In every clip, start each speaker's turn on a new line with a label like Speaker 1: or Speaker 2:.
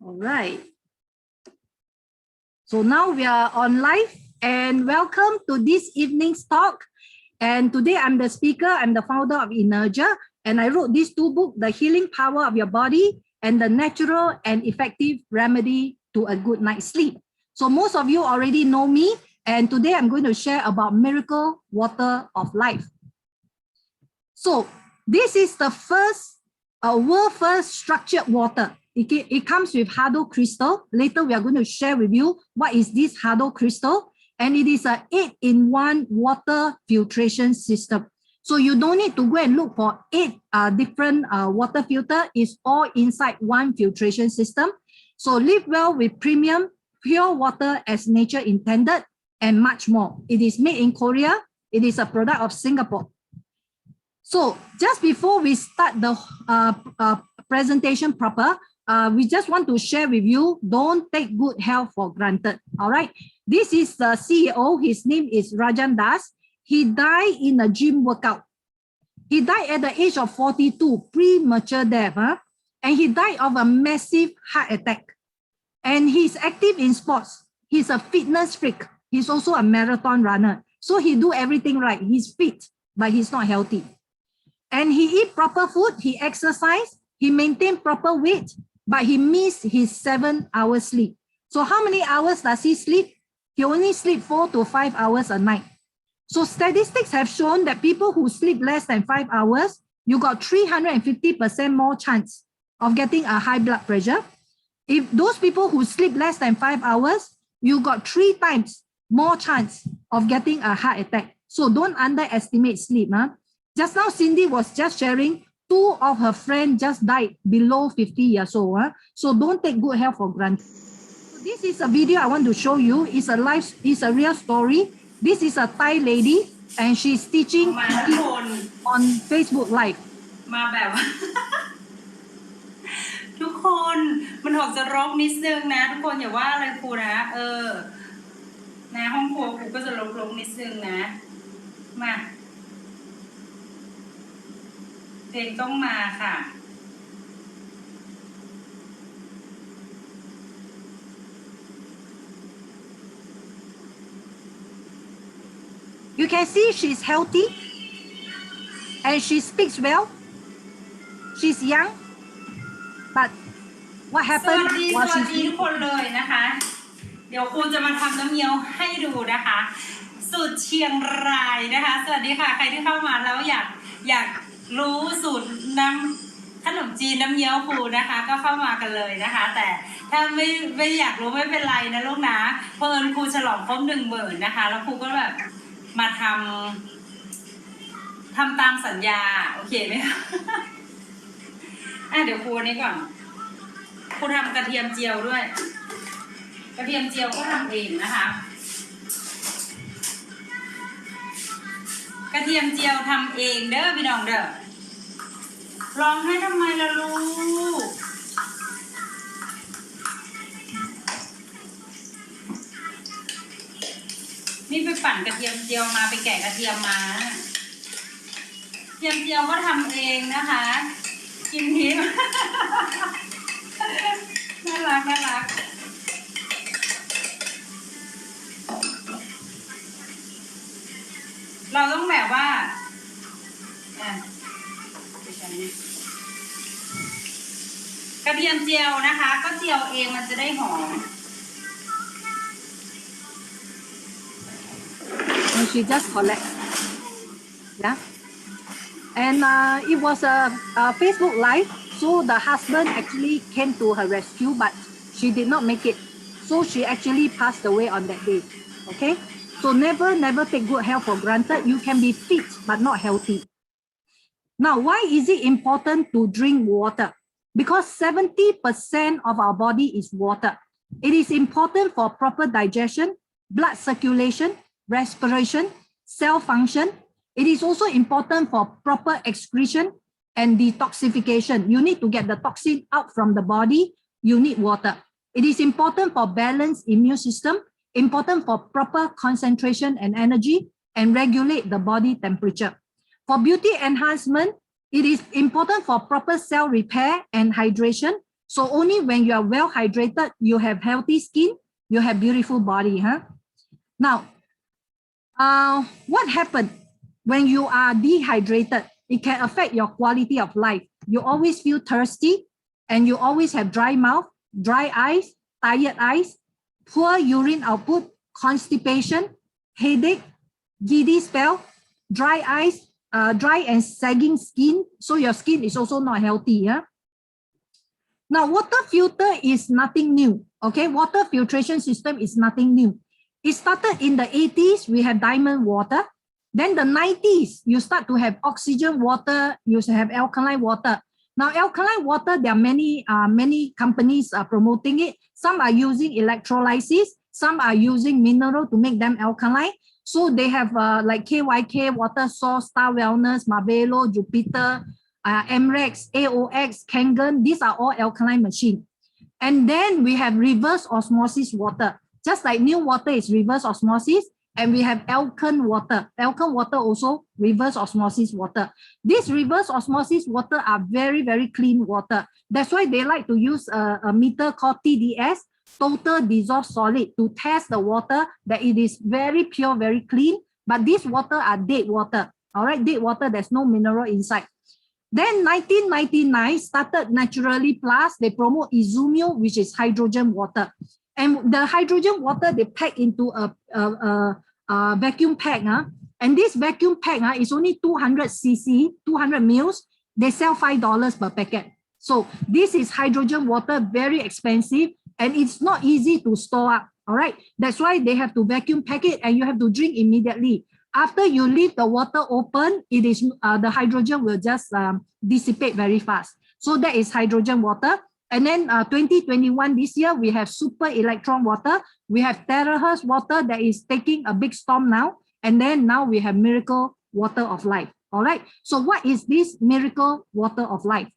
Speaker 1: All right. So now we are on live and welcome to this evening's talk. And today I'm the speaker, I'm the founder of Energia, and I wrote these two books, The Healing Power of Your Body and The Natural and Effective Remedy to a Good Night's Sleep. So most of you already know me, and today I'm going to share about miracle water of life. So this is the world first structured water. It comes with HADO crystal. Later, we are going to share with you what is this HADO crystal. And it is an 8-in-1 water filtration system. So you don't need to go and look for 8 different water filter. It's all inside one filtration system. So live well with premium, pure water as nature intended, and much more. It is made in Korea. It is a product of Singapore. So just before we start the presentation proper, we just want to share with you, don't take good health for granted, all right? This is the CEO, his name is Rajan Das. He died in a gym workout. He died at the age of 42, premature death, and he died of a massive heart attack. And he's active in sports. He's a fitness freak. He's also a marathon runner. So he do everything right. He's fit, but he's not healthy. And he eat proper food, he exercise, he maintain proper weight, but he missed his 7 hours sleep. So how many hours does he sleep? He only sleep 4 to 5 hours a night. So statistics have shown that people who sleep less than 5 hours, you got 350% more chance of getting a high blood pressure. If those people who sleep less than 5 hours, you got 3 times more chance of getting a heart attack. So don't underestimate sleep. Just now, Cindy was just sharing 2 of her friends just died below 50 years old. So don't take good health for granted. So this is a video I want to show you. It's a real story. This is a Thai lady and she's teaching on Facebook Live.
Speaker 2: มาแบบ ทุกคนมันออกจะรกนิดนึงนะทุกคนอย่าว่าอะไรครูนะนะห้องครัวครูก็จะรกนิดนึงนะมาเพลงต้องมาค่ะ
Speaker 1: You can see she's healthy and she speaks well. She's young, but what
Speaker 2: ส
Speaker 1: happened
Speaker 2: วัสดี
Speaker 1: was
Speaker 2: ทุ
Speaker 1: she's
Speaker 2: กคนเลยนะคะเดี๋ยวครูจะมาทำน้ำเงี้ยวให้ดูนะคะสูตรเชียงรายนะคะสวัสดีค่ะใครที่เข้ามาแล้วอยากรู้สูตรน้ำขนมจีนน้ำเงี้ยวครูนะคะก็เข้ามากันเลยนะคะแต่ถ้าไม่อยากรู้ไม่เป็นไรนะลูกนะเพราะครูฉลองครบ10,000นะคะแล้วครูก็แบบมาทำตามสัญญาโอเคไหมคะเดี๋ยวครูนี้ก่อนครูทำกระเทียมเจียวด้วยกระเทียมเจียวก็ทำเองนะคะกระเทียมเจียวทำเองเด้อพี่น้องเด้อร้องให้ทำไมล่ะลูกนี่ไปปั่นกระเทียมเจียวมาไปแกะกระเทียมมากระเทียมเจียวก็ทำเองนะคะกินทิพย์ น่ารักเราต้องแบบว่ากระเทียมเจียวนะคะก็เจียวเองมันจะได้หอม
Speaker 1: and she just collect. Yeah. And it was a Facebook Live. So the husband actually came to her rescue, but she did not make it. So she actually passed away on that day. Okay. So never take good health for granted. You can be fit, but not healthy. Now, why is it important to drink water? Because 70% of our body is water. It is important for proper digestion, blood circulation, respiration, cell function. It is also important for proper excretion and detoxification. You need to get the toxin out from the body. You need water. It is important for balanced immune system, important for proper concentration and energy, and regulate the body temperature. For beauty enhancement, it is important for proper cell repair and hydration. So only when you are well hydrated, you have healthy skin, you have beautiful body. Now, what happens when you are dehydrated? It can affect your quality of life. You always feel thirsty and you always have dry mouth, dry eyes, tired eyes, poor urine output, constipation, headache, giddy spell, dry eyes, dry and sagging skin. So your skin is also not healthy. Now, water filter is nothing new. Okay, water filtration system is nothing new. It started in the 80s, we have diamond water. Then the 90s, you start to have oxygen water, you have alkaline water. Now, alkaline water, there are many companies are promoting it. Some are using electrolysis, some are using mineral to make them alkaline. So they have like KYK, Water Source, Star Wellness, Marvello, Jupiter, MRET, AOX, Kangen. These are all alkaline machines. And then we have reverse osmosis water. Just like Newater is reverse osmosis, and we have Elken water. Elken water also reverse osmosis water. These reverse osmosis water are very, very clean water. That's why they like to use a meter called TDS, total dissolved solid, to test the water that it is very pure, very clean. But these water are dead water. All right, dead water, there's no mineral inside. Then 1999 started Naturally Plus. They promote Izumio, which is hydrogen water. And the hydrogen water, they pack into a vacuum pack. And this vacuum pack is only 200 cc, 200 mils. They sell $5 per packet. So this is hydrogen water, very expensive, and it's not easy to store up. All right. That's why they have to vacuum pack it, and you have to drink immediately. After you leave the water open, it is the hydrogen will just dissipate very fast. So that is hydrogen water. And then 2021, this year, we have super electron water. We have terahertz water that is taking a big storm now. And then now we have miracle water of life. All right. So what is this miracle water of life?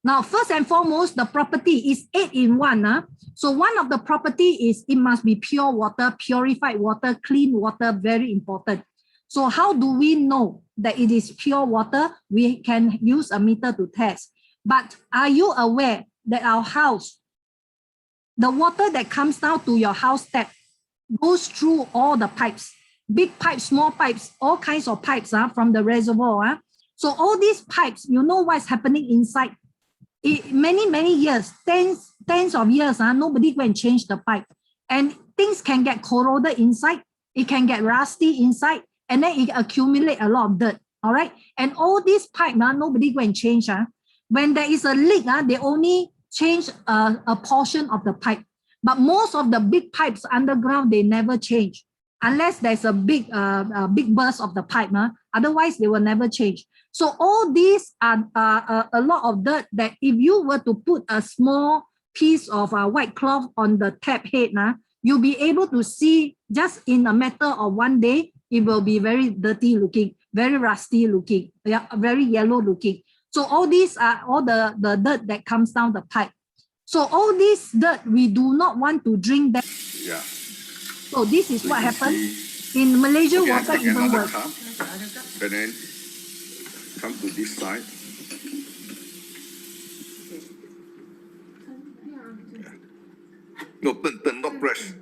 Speaker 1: Now, first and foremost, the property is 8-in-1. So one of the property is it must be pure water, purified water, clean water, very important. So how do we know that it is pure water? We can use a meter to test. But are you aware that our house, the water that comes down to your house tap goes through all the pipes, big pipes, small pipes, all kinds of pipes from the reservoir. So all these pipes, you know what's happening inside. Many years, tens of years, nobody go and change the pipe. And things can get corroded inside. It can get rusty inside. And then it accumulate a lot of dirt. All right. And all these pipe, nobody go and change. When there is a leak, they only change a portion of the pipe. But most of the big pipes underground, they never change. Unless there's a big burst of the pipe. Otherwise, they will never change. So all these are a lot of dirt that if you were to put a small piece of white cloth on the tap head, you'll be able to see just in a matter of one day, it will be very dirty looking, very rusty looking, very yellow looking. So all these are all the dirt that comes down the pipe. So all this dirt, we do not want to drink that.
Speaker 3: Yeah.
Speaker 1: So this is what happens in Malaysia. Water even worse.
Speaker 3: And then come to this side. No, turn, not press.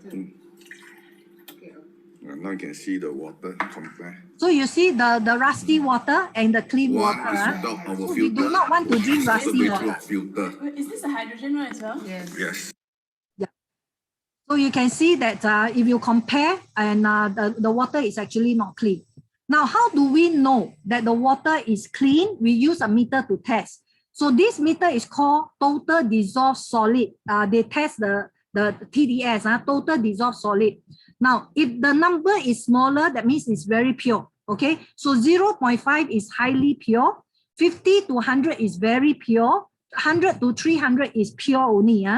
Speaker 3: Now you can see the water compare.
Speaker 1: So you see the rusty water and the clean
Speaker 3: One
Speaker 1: water.
Speaker 3: is without our
Speaker 1: So
Speaker 3: filter.
Speaker 1: we do not want to drink rusty water.
Speaker 3: Filter.
Speaker 4: Is this a hydrogen one as well?
Speaker 2: Yes.
Speaker 3: Yes.
Speaker 1: Yeah. So you can see that if you compare, and the water is actually not clean. Now, how do we know that the water is clean? We use a meter to test. So this meter is called total dissolved solid. They test the TDS, total dissolved solid. Now, if the number is smaller, that means it's very pure. Okay, so 0.5 is highly pure, 50 to 100 is very pure, 100 to 300 is pure only.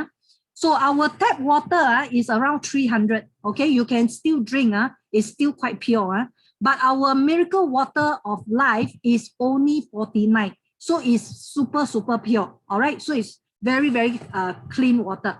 Speaker 1: So our tap water is around 300. Okay, you can still drink. It's still quite pure. But our miracle water of life is only 49. So it's super, super pure. All right, so it's very, very clean water.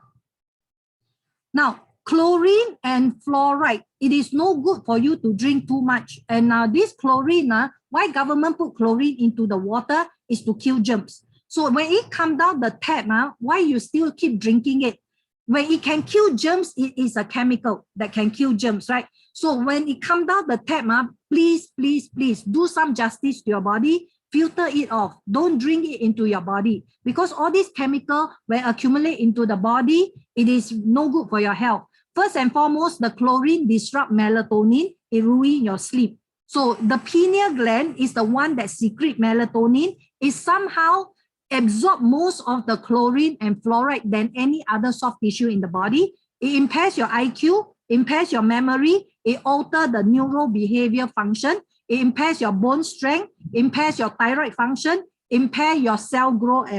Speaker 1: Now, chlorine and fluoride, it is no good for you to drink too much. And this chlorine, why government put chlorine into the water is to kill germs. So when it come down the tap, why you still keep drinking it? When it can kill germs, it is a chemical that can kill germs, right? So when it come down the tap, please, please, please do some justice to your body. Filter it off. Don't drink it into your body, because all these chemicals, when accumulate into the body, it is no good for your health. First and foremost, the chlorine disrupt melatonin. It ruins your sleep. So the pineal gland is the one that secrete melatonin. It somehow absorb most of the chlorine and fluoride than any other soft tissue in the body. It impairs your IQ, impairs your memory, it alters the neural behavior function, it impairs your bone strength, impairs your thyroid function, impair your cell growth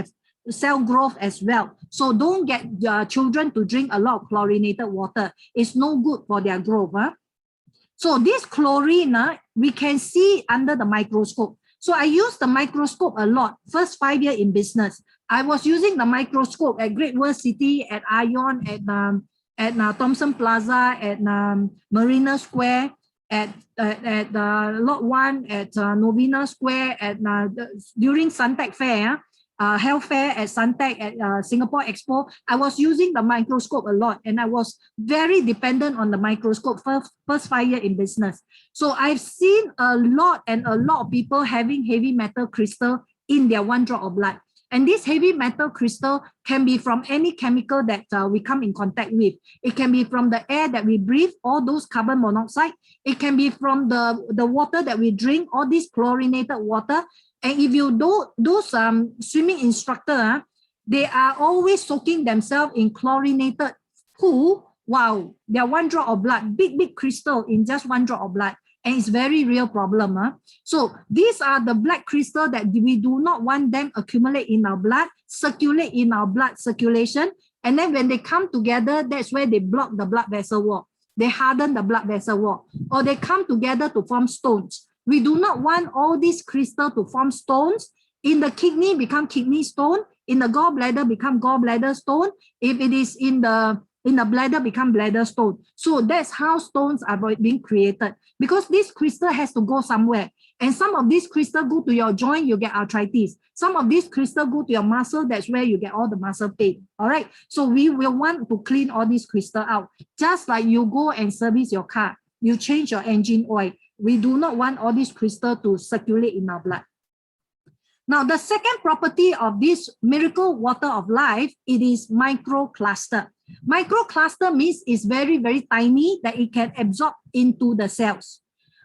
Speaker 1: as well. So don't get your children to drink a lot of chlorinated water. It's no good for their growth. So this chlorine, we can see under the microscope. So I use the microscope a lot. First 5 years in business, I was using the microscope at Great World City, at Ion, at Thompson Plaza, at Marina Square, at Lot 1, at Novena Square, at during Suntec Fair, health fair at Suntec, at Singapore Expo. I was using the microscope a lot, and I was very dependent on the microscope first 5 years in business. So I've seen a lot of people having heavy metal crystal in their 1 drop of blood. And this heavy metal crystal can be from any chemical that we come in contact with. It can be from the air that we breathe, all those carbon monoxide. It can be from the water that we drink, all this chlorinated water. And if you do those swimming instructor, they are always soaking themselves in chlorinated pool. Wow, they're 1 drop of blood, big crystal in just 1 drop of blood. And it's very real problem. So these are the black crystal that we do not want them accumulate in our blood, circulate in our blood circulation. And then when they come together, that's where they block the blood vessel wall. They harden the blood vessel wall, or they come together to form stones. We do not want all these crystals to form stones. In the kidney, become kidney stone. In the gallbladder, become gallbladder stone. If it is in the bladder, become bladder stone. So that's how stones are being created, because this crystal has to go somewhere. And some of these crystals go to your joint, you get arthritis. Some of these crystals go to your muscle, that's where you get all the muscle pain. All right. So we will want to clean all these crystals out. Just like you go and service your car, you change your engine oil. We do not want all these crystals to circulate in our blood. Now, the second property of this miracle water of life, it is microcluster. Microcluster means it's very, very tiny, that it can absorb into the cells.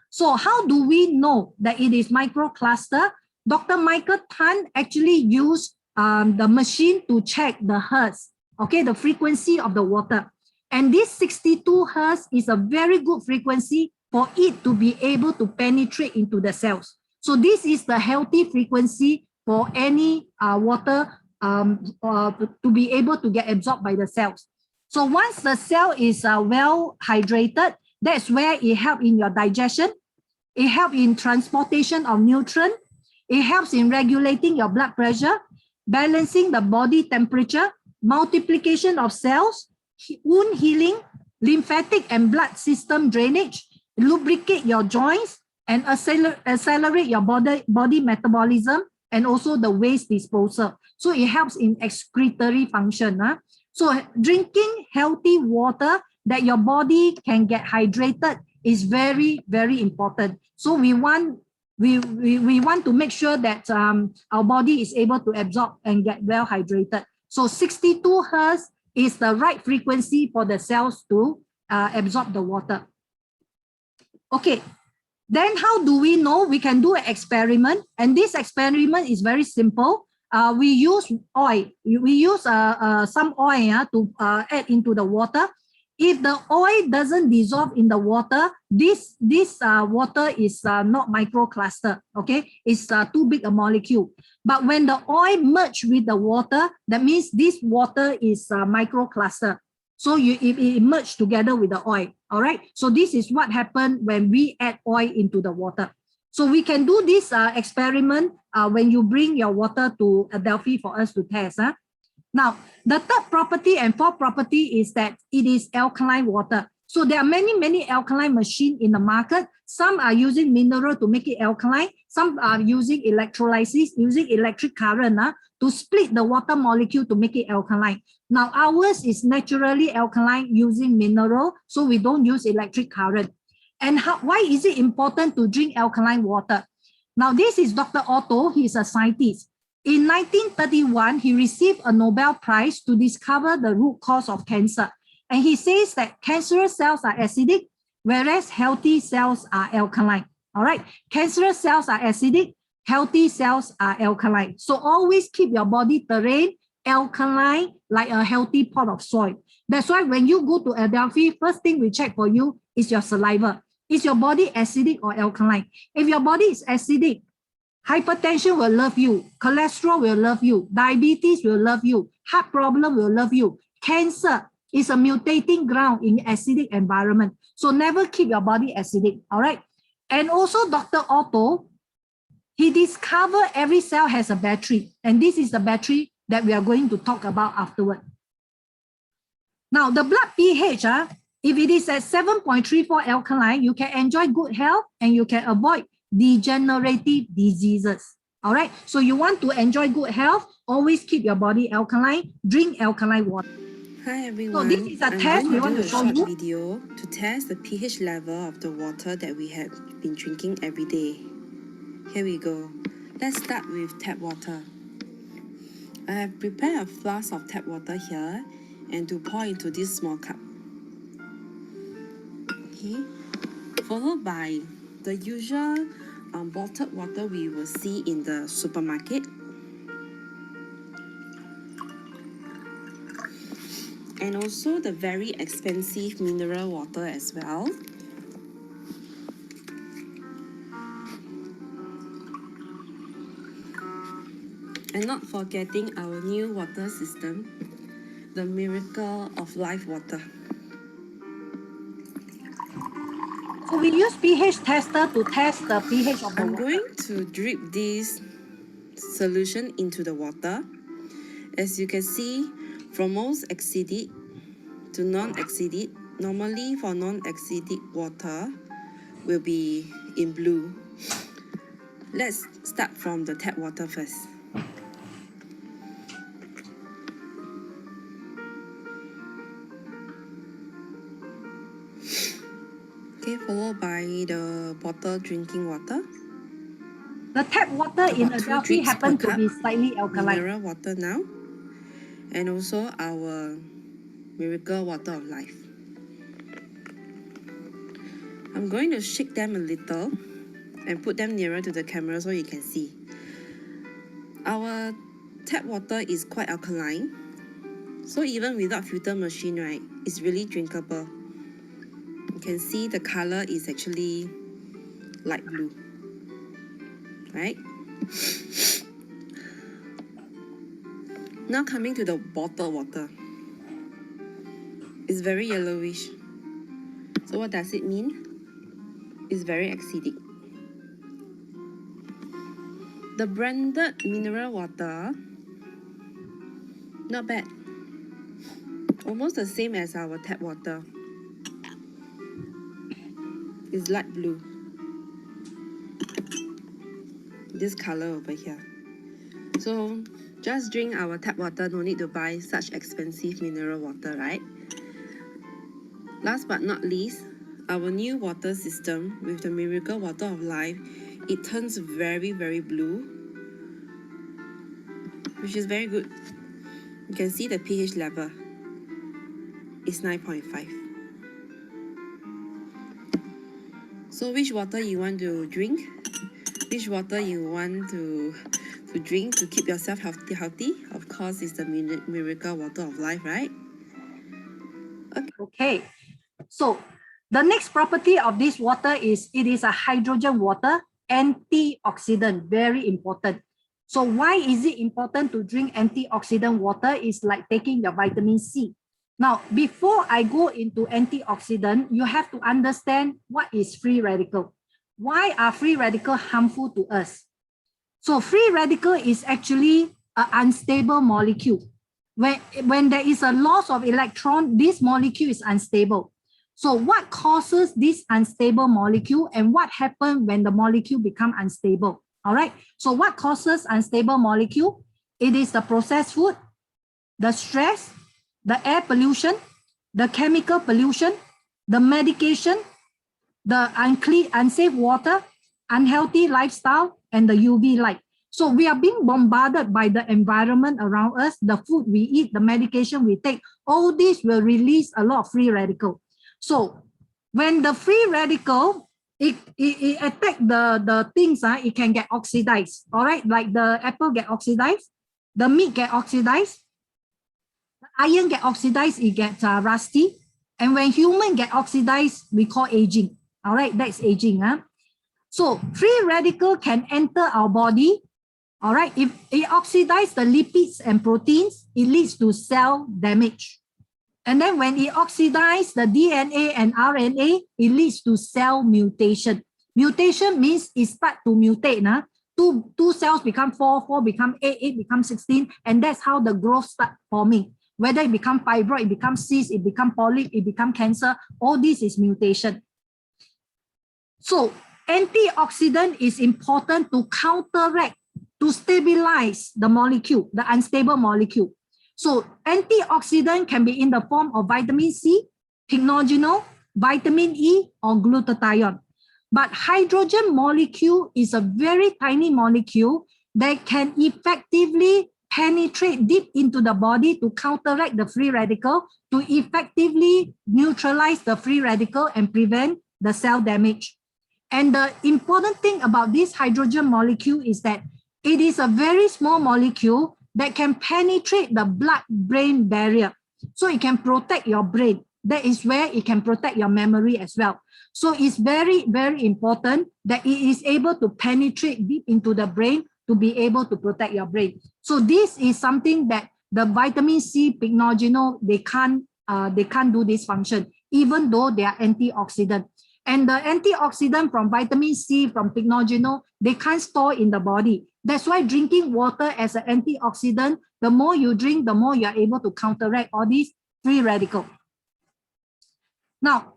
Speaker 1: So how do we know that it is microcluster? Dr. Michael Tan actually used the machine to check the hertz, okay, the frequency of the water. And this 62 hertz is a very good frequency for it to be able to penetrate into the cells. So this is the healthy frequency for any water to be able to get absorbed by the cells. So once the cell is well hydrated, that's where it helps in your digestion. It helps in transportation of nutrients. It helps in regulating your blood pressure, balancing the body temperature, multiplication of cells, wound healing, lymphatic and blood system drainage, lubricate your joints, and accelerate your body metabolism, and also the waste disposal. So it helps in excretory function. So drinking healthy water that your body can get hydrated is very, very important. So we want to make sure that our body is able to absorb and get well hydrated. So 62 hertz is the right frequency for the cells to absorb the water. Okay. Then how do we know? We can do an experiment, and this experiment is very simple. We use oil. We use some oil to add into the water. If the oil doesn't dissolve in the water, this water is not microcluster. Okay, it's too big a molecule. But when the oil merge with the water, that means this water is microcluster. So it merged together with the oil. All right. So this is what happened when we add oil into the water. So we can do this experiment when you bring your water to Adelphi for us to test. Now, the third property and fourth property is that it is alkaline water. So there are many alkaline machines in the market. Some are using mineral to make it alkaline. Some are using electrolysis, using electric current to split the water molecule to make it alkaline. Now ours is naturally alkaline using mineral, so we don't use electric current. And why is it important to drink alkaline water? Now this is Dr. Otto, he's a scientist. In 1931, he received a Nobel Prize to discover the root cause of cancer. And he says that cancerous cells are acidic, whereas healthy cells are alkaline. All right, cancerous cells are acidic, healthy cells are alkaline. So always keep your body terrain alkaline like a healthy pot of soil. That's why when you go to Adelphi, first thing we check for you is your saliva. Is your body acidic or alkaline? If your body is acidic, hypertension will love you, cholesterol will love you, diabetes will love you, heart problem will love you. Cancer is a mutating ground in acidic environment. So never keep your body acidic, all right? And also Dr. Otto, he discovered every cell has a battery. And this is the battery that we are going to talk about afterward. Now the blood pH, if it is at 7.34 alkaline, you can enjoy good health and you can avoid degenerative diseases. All right. So you want to enjoy good health, always keep your body alkaline, drink alkaline water.
Speaker 4: Hi everyone,
Speaker 1: so this is a test we want to show you.
Speaker 4: Video to test the pH level of the water that we have been drinking every day. Here we go. Let's start with tap water. I have prepared a flask of tap water here and to pour into this small cup. Okay, followed by the usual bottled water we will see in the supermarket. And also the very expensive mineral water as well. And not forgetting our new water system, the Miracle of Life water.
Speaker 1: So we use pH tester to test the pH of the
Speaker 4: I'm
Speaker 1: water.
Speaker 4: going to drip this solution into the water. As you can see, from most acidic to non-acidic, normally for non-acidic water will be in blue. Let's start from the tap water first. Okay, followed by the bottled drinking water.
Speaker 1: The tap water in
Speaker 4: About 2
Speaker 1: Adelphi
Speaker 4: drips
Speaker 1: happen
Speaker 4: per
Speaker 1: to be
Speaker 4: cup.
Speaker 1: slightly alkaline.
Speaker 4: Mineral water now. And also our Miracle Water of Life. I'm going to shake them a little and put them nearer to the camera so you can see. Our tap water is quite alkaline. So even without filter machine, right, it's really drinkable. You can see the color is actually light blue, right? Now coming to the bottled water. It's very yellowish. So what does it mean? It's very acidic. The branded mineral water, not bad. Almost the same as our tap water. It's light blue. This color over here. So just drink our tap water, no need to buy such expensive mineral water, right? Last but not least, our new water system with the Miracle Water of Life, it turns very, very blue, which is very good. You can see the pH level is 9.5. So which water you want to drink? Which water you want to drink to keep yourself healthy? Of course, it's the Miracle Water of Life, right?
Speaker 1: Okay. So the next property of this water is it is a hydrogen water, antioxidant, very important. So why is it important to drink antioxidant water? It's like taking your vitamin C. Now, before I go into antioxidant, you have to understand what is free radical. Why are free radical harmful to us? So free radical is actually an unstable molecule. When there is a loss of electron, this molecule is unstable. So what causes this unstable molecule and what happens when the molecule become unstable? All right. So what causes unstable molecule? It is the processed food, the stress, the air pollution, the chemical pollution, the medication, the unclean, unsafe water, unhealthy lifestyle, and the UV light. So we are being bombarded by the environment around us, the food we eat, the medication we take. All this will release a lot of free radical. So when the free radical, it attack the things, it can get oxidized. All right, like the apple get oxidized, the meat get oxidized, the iron get oxidized, it gets rusty. And when human get oxidized, we call aging. All right, that's aging. So free radical can enter our body. All right, if it oxidizes the lipids and proteins, it leads to cell damage. And then when it oxidizes the DNA and RNA, it leads to cell mutation. Mutation means it starts to mutate. Two cells become 4, 4 become 8, 8 become 16, and that's how the growth starts forming. Whether it becomes fibroid, it becomes cyst, it becomes polyp, it becomes cancer, all this is mutation. So antioxidant is important to counteract, to stabilize the molecule, the unstable molecule. So antioxidant can be in the form of vitamin C, pycnogenol, vitamin E, or glutathione. But hydrogen molecule is a very tiny molecule that can effectively penetrate deep into the body to counteract the free radical, to effectively neutralize the free radical and prevent the cell damage. And the important thing about this hydrogen molecule is that it is a very small molecule that can penetrate the blood-brain barrier. So it can protect your brain. That is where it can protect your memory as well. So it's very, very important that it is able to penetrate deep into the brain to be able to protect your brain. So this is something that the vitamin C, pycnogenol, they can't do this function, even though they are antioxidant. And the antioxidant from vitamin C, from pycnogenol, they can't store in the body. That's why drinking water as an antioxidant, the more you drink, the more you are able to counteract all these free radicals. Now,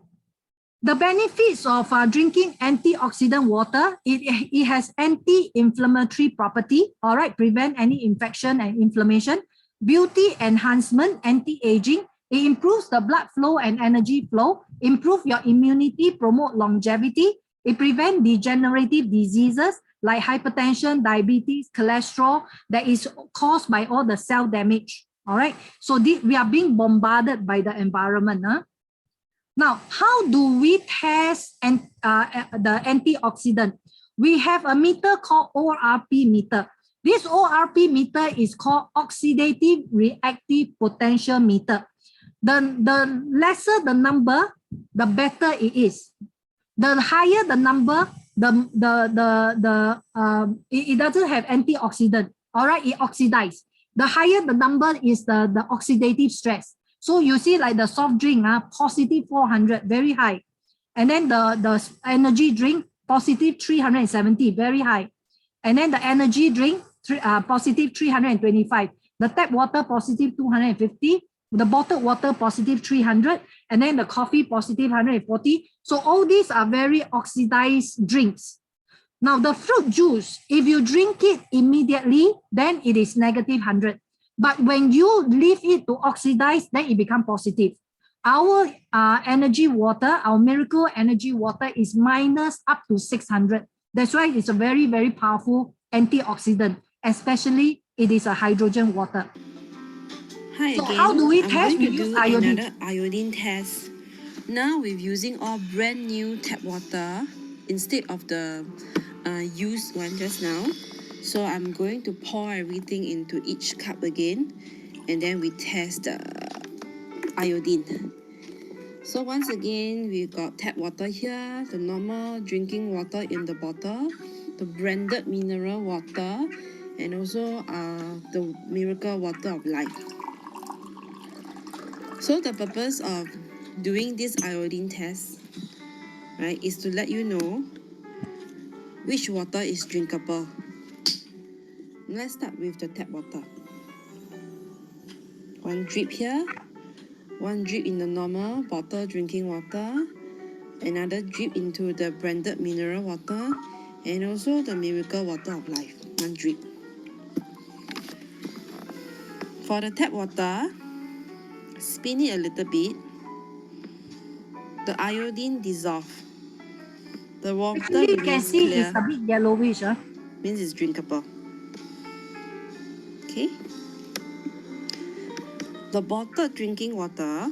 Speaker 1: the benefits of drinking antioxidant water, it has anti-inflammatory property, all right, prevent any infection and inflammation, beauty enhancement, anti-aging, it improves the blood flow and energy flow, improve your immunity, promote longevity, it prevents degenerative diseases like hypertension, diabetes, cholesterol that is caused by all the cell damage, all right? So we are being bombarded by the environment. Now, how do we test the antioxidant? We have a meter called ORP meter. This ORP meter is called oxidative reactive potential meter. The lesser the number, the better it is. The higher the number, it doesn't have antioxidant. All right, it oxidizes. The higher the number is the oxidative stress. So you see like the soft drink, positive 400, very high. And then the energy drink, positive 370, very high. And then the energy drink, positive 325. The tap water, positive 250. The bottled water, positive 300. And then the coffee, positive 140. So all these are very oxidized drinks. Now the fruit juice, if you drink it immediately, then it is negative 100. But when you leave it to oxidize, then it becomes positive. Our energy water, our miracle energy water is minus up to 600. That's why it's a very, very powerful antioxidant, especially it is a hydrogen water.
Speaker 4: Hi
Speaker 1: so
Speaker 4: again.
Speaker 1: How do we
Speaker 4: I'm
Speaker 1: test?
Speaker 4: going
Speaker 1: We
Speaker 4: to
Speaker 1: use
Speaker 4: do
Speaker 1: iodine.
Speaker 4: another iodine test. Now we're using all brand new tap water instead of the used one just now. So I'm going to pour everything into each cup again, and then we test the iodine. So once again, we got tap water here, the normal drinking water in the bottle, the branded mineral water, and also the miracle water of life. So the purpose of doing this iodine test, right, is to let you know which water is drinkable. Let's start with the tap water. One drip here, One drip in the normal bottle drinking water, another drip into the branded mineral water, and also the miracle water of life, one drip. For the tap water, spin it a little bit. The iodine dissolve. The water
Speaker 1: Actually, you can
Speaker 4: remains
Speaker 1: see
Speaker 4: clear,
Speaker 1: it's a bit yellowish.
Speaker 4: means it's drinkable. Okay. The bottled drinking water,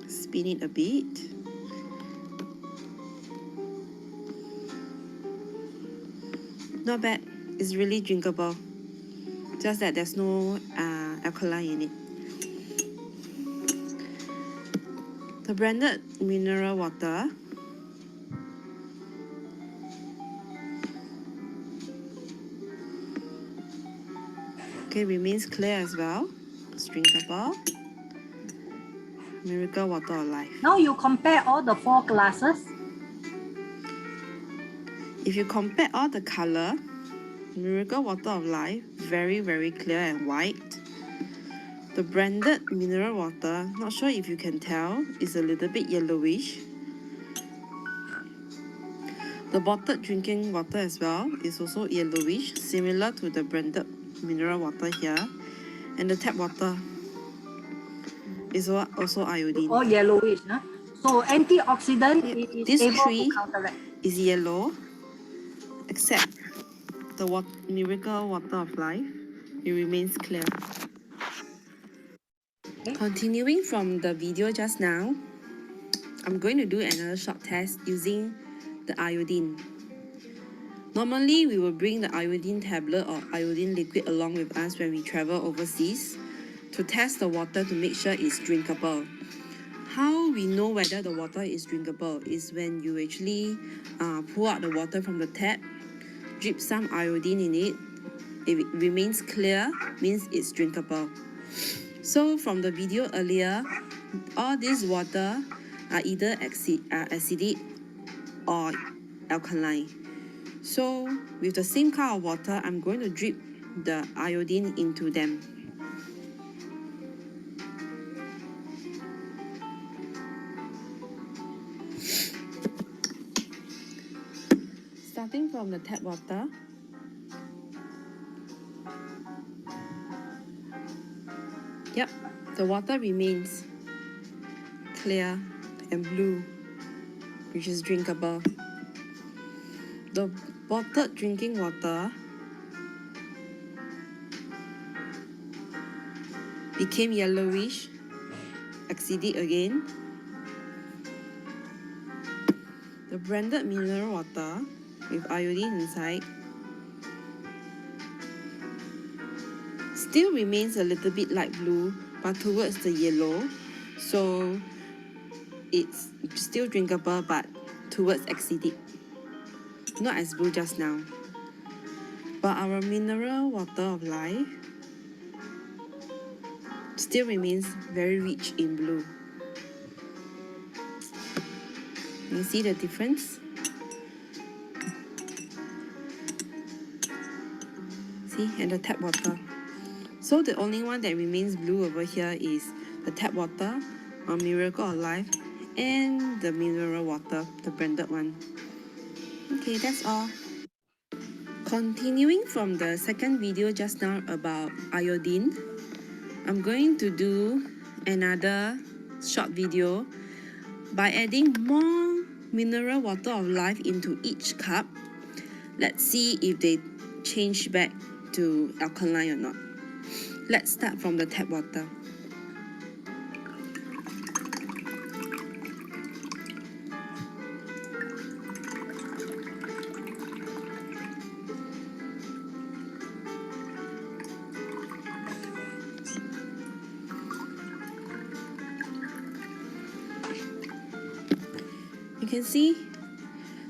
Speaker 4: spin it a bit. Not bad, it's really drinkable. Just that there's no alkaline in it. The branded mineral water, okay, remains clear as well. It's drinkable. Miracle water of life.
Speaker 1: Now you compare all the 4 glasses.
Speaker 4: If you compare all the color, miracle water of life, very, very clear and white. The branded mineral water, not sure if you can tell, is a little bit yellowish. The bottled drinking water as well is also yellowish, similar to the branded mineral water here. And the tap water is also iodine.
Speaker 1: All yellowish. So antioxidant is
Speaker 4: This
Speaker 1: able
Speaker 4: tree
Speaker 1: to counteract.
Speaker 4: is yellow, except the miracle water of life, it remains clear.
Speaker 1: Okay.
Speaker 4: Continuing from the video just now, I'm going to do another short test using the iodine. Normally, we will bring the iodine tablet or iodine liquid along with us when we travel overseas to test the water to make sure it's drinkable. How we know whether the water is drinkable is when you actually pull out the water from the tap, drip some iodine in it. If it remains clear, means it's drinkable. So from the video earlier, all this water are either acidic or alkaline. So with the same kind of water, I'm going to drip the iodine into them. Starting from the tap water, yep, the water remains clear and blue, which is drinkable. The bottled drinking water became yellowish, acidic again. The branded mineral water with iodine inside still remains a little bit light blue, but towards the yellow, so it's still drinkable but towards acidic, not as blue just now. But our mineral water of life still remains very rich in blue. You see the difference? See, and the tap water. So the only one that remains blue over here is the tap water or Miracle of Life and the mineral water, the branded one. Okay, that's all. Continuing from the second video just now about iodine, I'm going to do another short video by adding more mineral water of life into each cup. Let's see if they change back to alkaline or not. Let's start from the tap water. You can see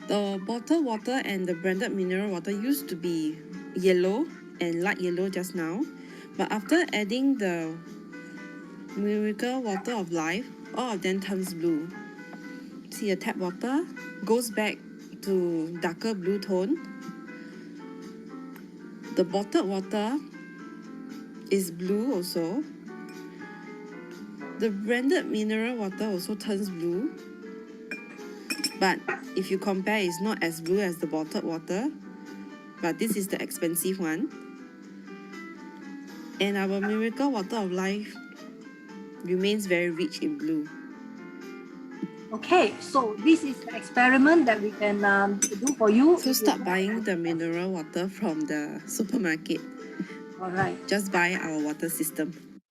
Speaker 4: the bottled water and the branded mineral water used to be yellow and light yellow just now, but after adding the miracle water of life, all of them turns blue. See, the tap water goes back to darker blue tone. The bottled water is blue also. The branded mineral water also turns blue, but if you compare, it's not as blue as the bottled water, but this is the expensive one. And our miracle water of life remains very rich in blue.
Speaker 1: Okay, so this is the experiment that we can do for you.
Speaker 4: So stop buying the mineral water from the supermarket.
Speaker 1: All right.
Speaker 4: Just buy our water system.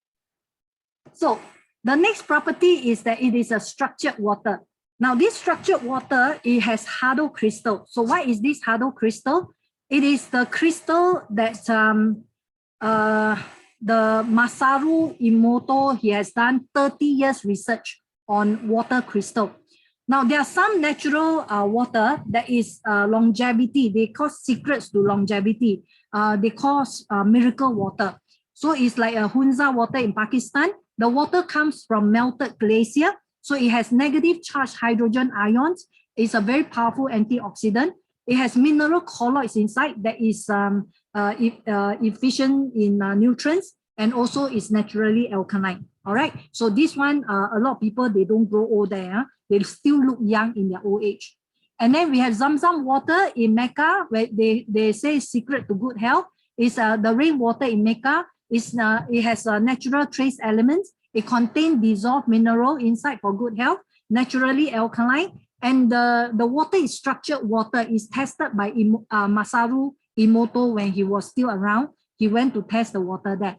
Speaker 1: So the next property is that it is a structured water. Now this structured water, it has HADO crystal. So what is this HADO crystal? It is the crystal that the Masaru Emoto, he has done 30 years research on water crystal. Now there are some natural water that is longevity. They call secrets to longevity. They call miracle water. So it's like a Hunza water in Pakistan. The water comes from melted glacier. So it has negative charged hydrogen ions. It's a very powerful antioxidant. It has mineral colloids inside that is efficient in nutrients, and also is naturally alkaline. All right. So this one, a lot of people, they don't grow old there. They still look young in their old age. And then we have Zamzam water in Mecca, where they say secret to good health is the rainwater in Mecca. It has natural trace elements. It contains dissolved mineral inside for good health, naturally alkaline. And the water is structured water, is tested by Masaru Emoto when he was still around. He went to test the water there.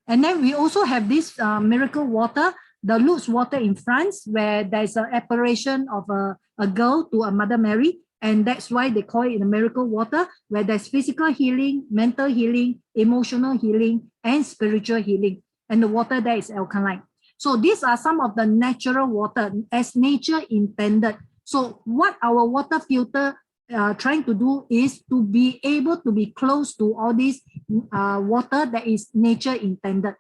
Speaker 1: And then we also have this miracle water, the Lourdes water in France, where there's an apparition of a girl to a Mother Mary. And that's why they call it the miracle water, where there's physical healing, mental healing, emotional healing, and spiritual healing. And the water there is alkaline. So these are some of the natural water as nature intended. So what our water filter trying to do is to be able to be close to all this water that is nature intended.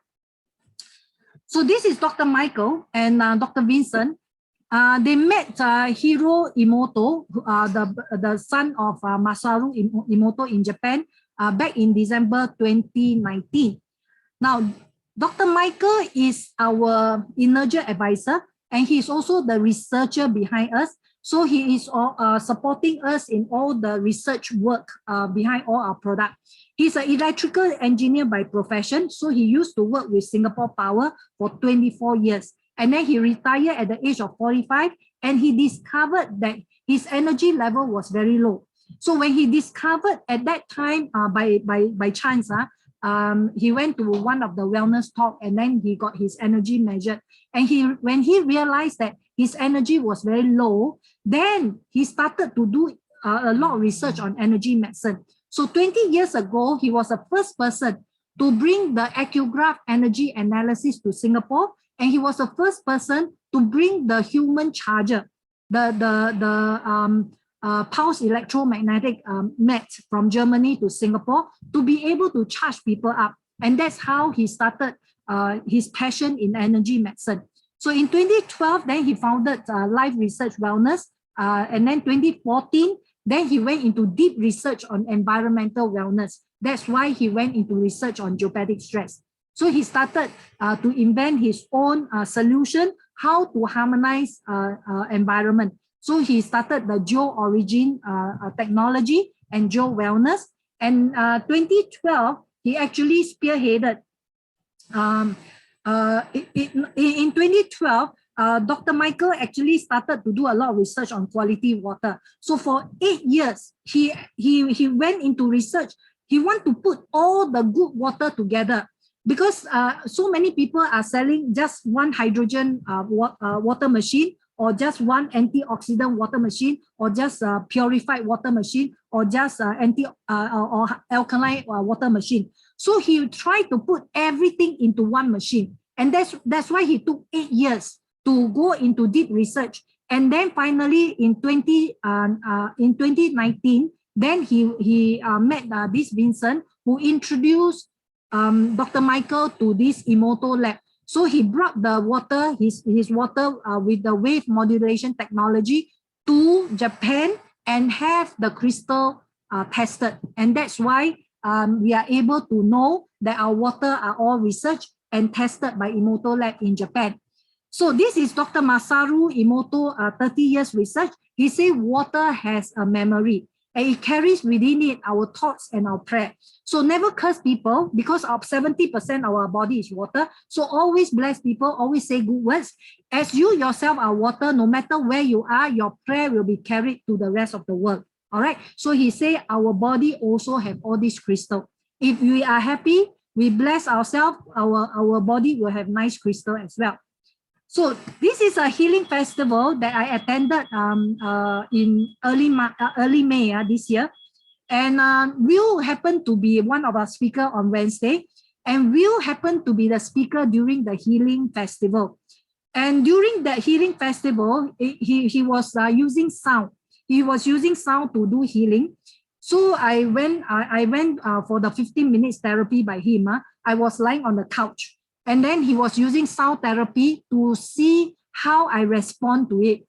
Speaker 1: So this is Dr. Michael and Dr. Vincent. They met Hiro Emoto, the son of Masaru Emoto in Japan, back in December 2019. Now, Dr. Michael is our Energia advisor, and he is also the researcher behind us. So he is supporting us in all the research work behind all our products. He's an electrical engineer by profession, so he used to work with Singapore Power for 24 years. And then he retired at the age of 45, and he discovered that his energy level was very low. So when he discovered at that time, by chance, he went to one of the wellness talk, and then he got his energy measured. And when he realized that his energy was very low, then he started to do a lot of research on energy medicine. So 20 years ago, he was the first person to bring the Accugraph energy analysis to Singapore, and he was the first person to bring the human charger, the pulse electromagnetic MET from Germany to Singapore to be able to charge people up. And that's how he started his passion in energy medicine. So in 2012, then he founded Life Research Wellness. And then 2014, then he went into deep research on environmental wellness. That's why he went into research on geopathic stress. So he started to invent his own solution, how to harmonize environment. So he started the GeoOrigin technology and GeoWellness. And 2012, he actually spearheaded. In 2012, Dr. Michael actually started to do a lot of research on quality water. So for 8 years, he went into research. He wanted to put all the good water together, because so many people are selling just one hydrogen water machine, or just one antioxidant water machine, or just a purified water machine, or just or alkaline water machine. So he tried to put everything into one machine. And that's why he took 8 years to go into deep research. And then finally in 2019, then he met this Vincent, who introduced Dr. Michael to this Emoto lab. So he brought the water, his water with the wave modulation technology to Japan and have the crystal tested. And that's why we are able to know that our water are all researched and tested by Emoto lab in Japan. So this is Dr. Masaru Emoto, 30 years research. He said water has a memory and it carries within it our thoughts and our prayer. So never curse people because of 70% of our body is water. So always bless people, always say good words. As you yourself are water, no matter where you are, your prayer will be carried to the rest of the world. All right. So he said our body also have all these crystal. If we are happy, we bless ourselves, our body will have nice crystal as well. So this is a healing festival that I attended in early May this year. And Will happened to be one of our speakers on Wednesday. And Will happened to be the speaker during the healing festival. And during the healing festival, he was using sound. He was using sound to do healing. So I went for the 15 minutes therapy by him. I was lying on the couch. And then he was using sound therapy to see how I respond to it.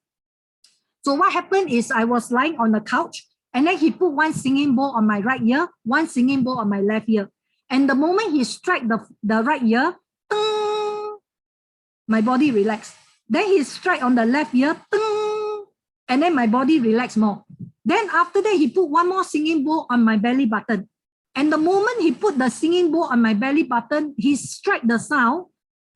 Speaker 1: So what happened is I was lying on the couch and then he put one singing bowl on my right ear, one singing bowl on my left ear. And the moment he struck the right ear, my body relaxed. Then he struck on the left ear, and then my body relaxed more. Then after that, he put one more singing bowl on my belly button. And the moment he put the singing bowl on my belly button, he struck the sound.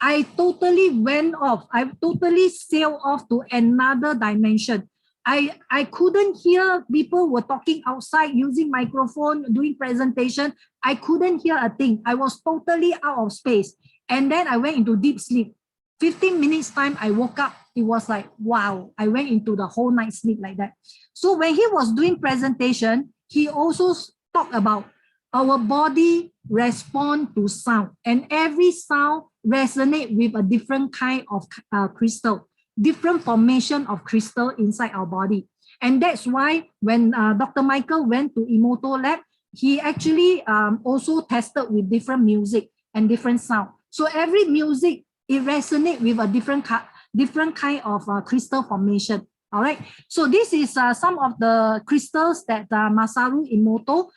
Speaker 1: I totally went off. I totally sailed off to another dimension. I couldn't hear people were talking outside using microphone, doing presentation. I couldn't hear a thing. I was totally out of space. And then I went into deep sleep. 15 minutes time, I woke up. It was like, wow, I went into the whole night sleep like that. So when he was doing presentation, he also talked about our body respond to sound, and every sound resonate with a different kind of crystal, different formation of crystal inside our body. And that's why when Dr. Michael went to Emoto lab, he actually also tested with different music and different sound. So every music, it resonates with a different kind of crystal formation. All right. So this is some of the crystals that Masaru Emoto,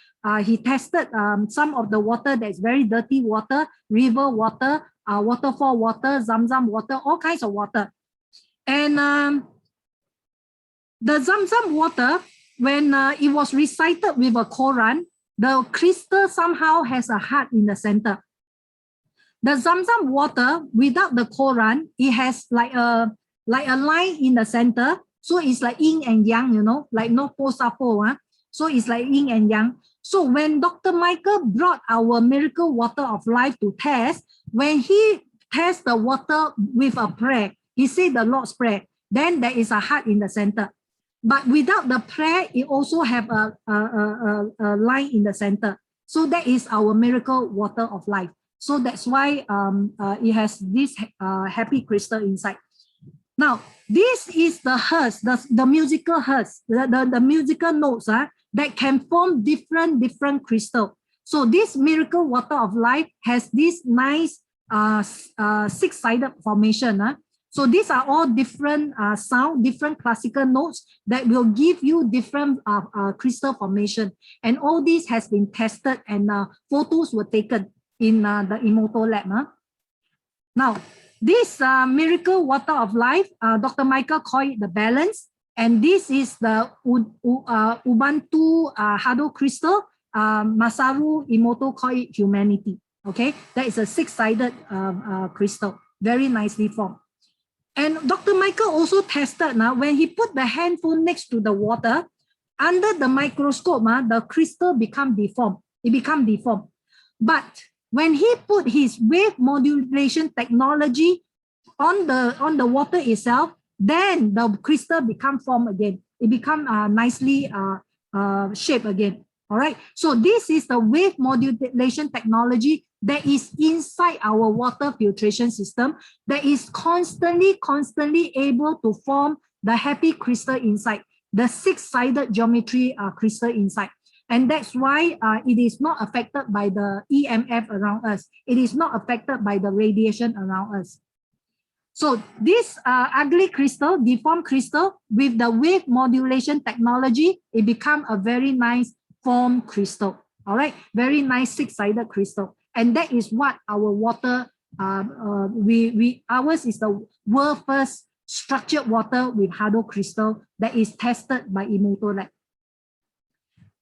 Speaker 1: he tested some of the water that's very dirty water, river water, waterfall water, Zamzam water, all kinds of water. And the Zamzam water, when it was recited with a Quran, the crystal somehow has a heart in the center. The Zamzam water without the Quran, it has like a line in the center. So it's like yin and yang, you know, like no po sapo. So it's like yin and yang. So when Dr. Michael brought our miracle water of life to test, when he tests the water with a prayer, he said the Lord's Prayer, then there is a heart in the center. But without the prayer, it also have a line in the center. So that is our miracle water of life. So that's why it has this happy crystal inside. Now, this is the hertz, the musical hertz, the musical notes that can form different crystal. So this miracle water of life has this nice six-sided formation. So these are all different sound, different classical notes that will give you different crystal formation. And all this has been tested and photos were taken in the Emoto lab. Now, this miracle water of life, Dr. Michael called it the balance. And this is the Ubuntu HADO crystal. Masaru Emoto called it humanity. Okay, that is a six-sided crystal, very nicely formed. And Dr. Michael also tested now when he put the handphone next to the water, under the microscope, the crystal become deformed. It become deformed. But when he put his wave modulation technology on the water itself, then the crystal become formed again. It become nicely shaped again. All right. So this is the wave modulation technology that is inside our water filtration system that is constantly able to form the happy crystal inside, the six-sided geometry crystal inside. And that's why it is not affected by the EMF around us. It is not affected by the radiation around us. So this ugly crystal, deformed crystal, with the wave modulation technology, it becomes a very nice formed crystal. All right, very nice six-sided crystal. And that is what our water ours is the world first structured water with HADO crystal that is tested by Emoto Lab.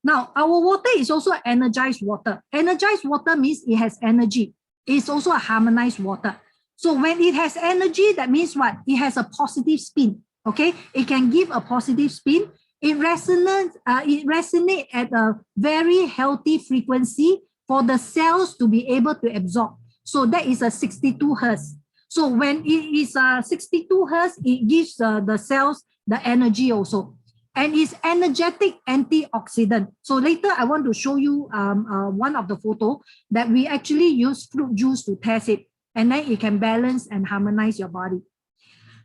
Speaker 1: Now, our water is also energized water. Energized water means it has energy. It's also a harmonized water. So when it has energy, that means what? It has a positive spin, okay? It can give a positive spin. It resonates at a very healthy frequency for the cells to be able to absorb. So that is a 62 hertz. So when it is 62 hertz, it gives the cells the energy also. And it's energetic antioxidant. So later I want to show you one of the photo that we actually use fruit juice to test it. And then it can balance and harmonize your body.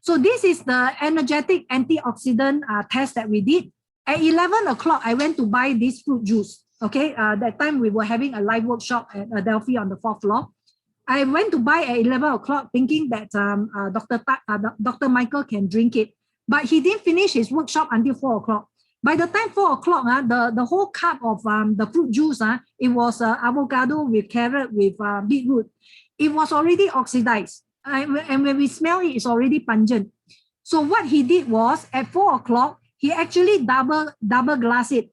Speaker 1: So this is the energetic antioxidant test that we did. At 11 o'clock, I went to buy this fruit juice. Okay, that time we were having a live workshop at Adelphi on the 4th floor. I went to buy at 11 o'clock thinking that Dr. Michael can drink it. But he didn't finish his workshop until 4 o'clock. By the time 4 o'clock, the whole cup of the fruit juice, it was avocado with carrot with beetroot. It was already oxidized. And when we smell it, it's already pungent. So what he did was, at 4 o'clock, he actually double glass it.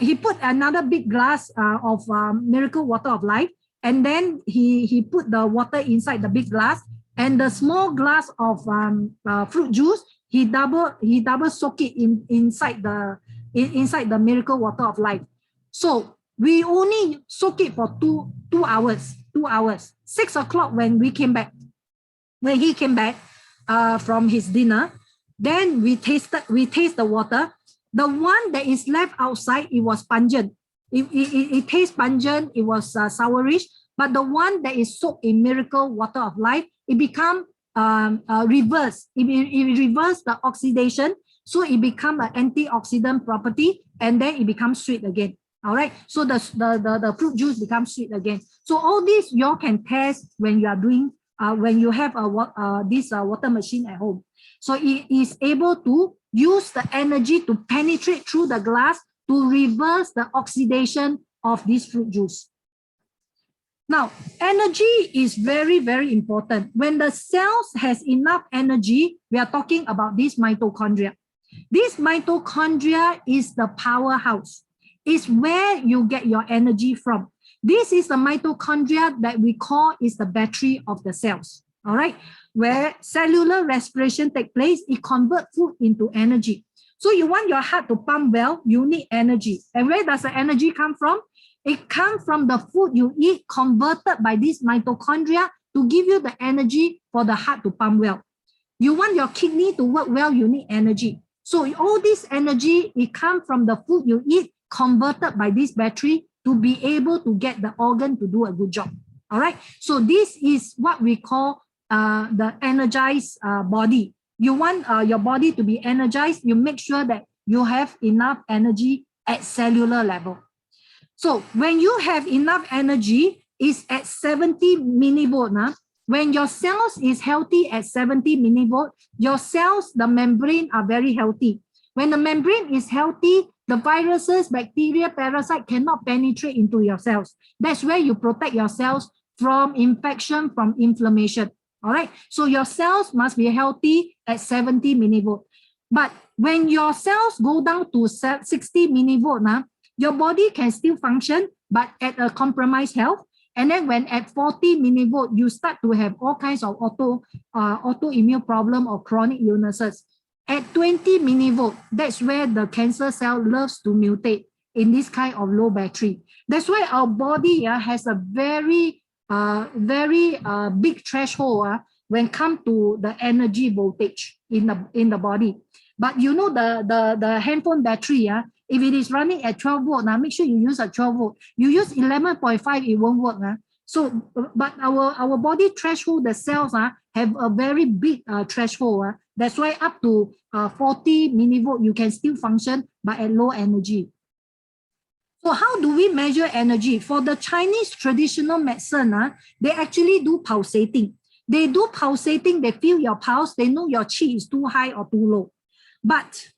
Speaker 1: He put another big glass of miracle water of life, and then he put the water inside the big glass, and the small glass of fruit juice, he double soak it inside the miracle water of life. So we only soak it for two hours. 6 o'clock when he came back from his dinner, then we taste the water. The one that is left outside, it was pungent. It tastes pungent. It was sourish. But the one that is soaked in miracle water of life, it become reverse. It reverse the oxidation, so it become an antioxidant property, and then it becomes sweet again. All right. So the fruit juice becomes sweet again. So all this you can test when you are doing when you have this water machine at home. So it is able to use the energy to penetrate through the glass to reverse the oxidation of this fruit juice. Now, energy is very, very important. When the cells has enough energy, we are talking about this mitochondria. This mitochondria is the powerhouse. It's where you get your energy from. This is the mitochondria that we call is the battery of the cells. All right, where cellular respiration takes place, it converts food into energy. So you want your heart to pump well, you need energy. And where does the energy come from? It comes from the food you eat converted by this mitochondria to give you the energy for the heart to pump well. You want your kidney to work well, you need energy. So all this energy, it comes from the food you eat converted by this battery to be able to get the organ to do a good job. All right. So this is what we call the energized body. You want your body to be energized, you make sure that you have enough energy at cellular level. So when you have enough energy, it's at 70 millivolt. When your cells is healthy at 70 millivolt, your cells, the membrane are very healthy. When the membrane is healthy, the viruses, bacteria, parasite cannot penetrate into your cells. That's where you protect your cells from infection, from inflammation. All right. So your cells must be healthy at 70 millivolt. But when your cells go down to 60 millivolt, your body can still function, but at a compromised health. And then when at 40 millivolt, you start to have all kinds of autoimmune problem or chronic illnesses. At 20 millivolt, that's where the cancer cell loves to mutate in this kind of low battery. That's why our body has a very big threshold when it comes to the energy voltage in the body. But you know the handphone battery, if it is running at 12 volt, make sure you use a 12 volt. You use 11.5, it won't work. So, but our body threshold, the cells have a very big threshold. That's why up to 40 millivolt, you can still function, but at low energy. So how do we measure energy? For the Chinese traditional medicine, they actually do pulsating. They do pulsating, they feel your pulse, they know your qi is too high or too low. But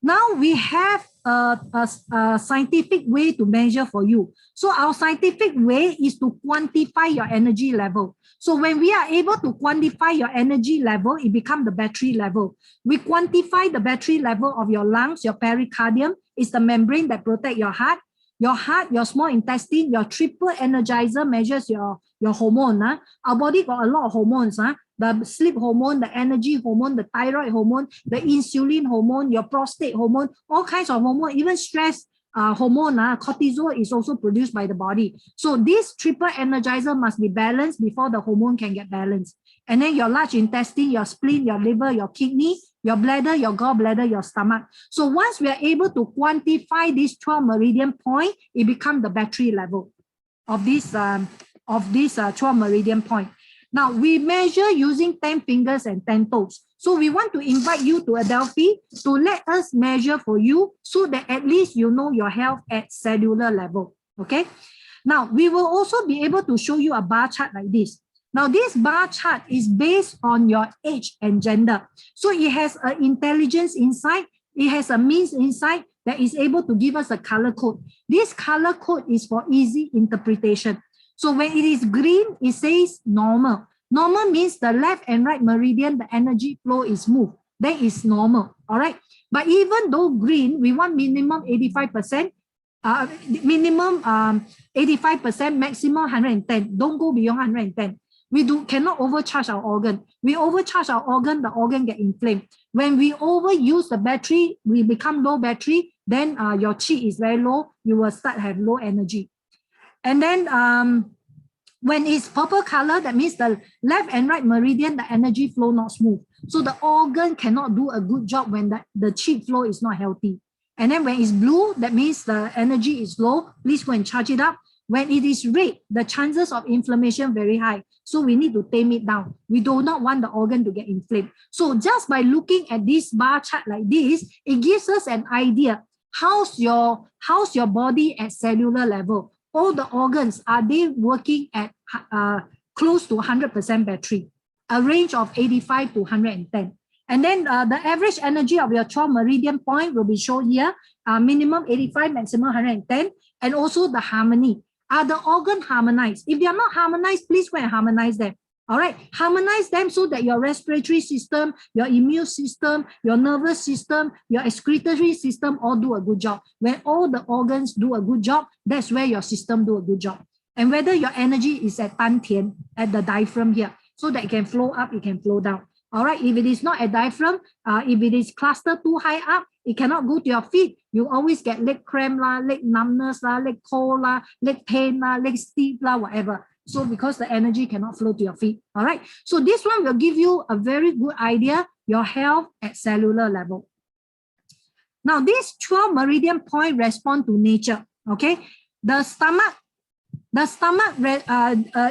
Speaker 1: now we have a scientific way to measure for you. So our scientific way is to quantify your energy level. So when we are able to quantify your energy level, it becomes the battery level. We quantify the battery level of your lungs, your pericardium is the membrane that protects your heart, your small intestine, your triple energizer measures your hormone. Our body got a lot of hormones. The sleep hormone, the energy hormone, the thyroid hormone, the insulin hormone, your prostate hormone, all kinds of hormone, even stress hormone, cortisol is also produced by the body. So this triple energizer must be balanced before the hormone can get balanced. And then your large intestine, your spleen, your liver, your kidney, your bladder, your gallbladder, your stomach. So once we are able to quantify this 12 meridian point, it becomes the battery level of this 12 meridian point. Now we measure using 10 fingers and 10 toes. So we want to invite you to Adelphi to let us measure for you so that at least you know your health at cellular level. Okay. Now we will also be able to show you a bar chart like this. Now, this bar chart is based on your age and gender. So it has an intelligence inside. It has a means inside that is able to give us a color code. This color code is for easy interpretation. So when it is green, it says normal. Normal means the left and right meridian, the energy flow is smooth. That is normal, all right? But even though green, we want minimum 85%, minimum 85%, maximum 110. Don't go beyond 110. We cannot overcharge our organ. We overcharge our organ, the organ get inflamed. When we overuse the battery, we become low battery, then your chi is very low, you will start have low energy. And then when it's purple color, that means the left and right meridian, the energy flow not smooth. So the organ cannot do a good job when the chi flow is not healthy. And then when it's blue, that means the energy is low. Please go and charge it up. When it is red, the chances of inflammation very high. So we need to tame it down. We do not want the organ to get inflamed. So just by looking at this bar chart like this, it gives us an idea. How's your body at cellular level? All the organs, are they working at close to 100% battery? A range of 85 to 110. And then the average energy of your 12 meridian point will be shown here. Minimum 85, maximum 110. And also the harmony. Are the organ harmonized? If they are not harmonized, please go and harmonize them. All right, harmonize them so that your respiratory system, your immune system, your nervous system, your excretory system all do a good job. When all the organs do a good job, that's where your system do a good job. And whether your energy is at Tan Tian, at the diaphragm here, so that it can flow up, it can flow down. All right, if it is not a diaphragm, if it is clustered too high up, it cannot go to your feet. You always get leg cramp, leg numbness, leg cold, leg pain, leg stiff, whatever. So because the energy cannot flow to your feet. All right, so this one will give you a very good idea, your health at cellular level. Now, this 12 meridian point respond to nature. Okay, the stomach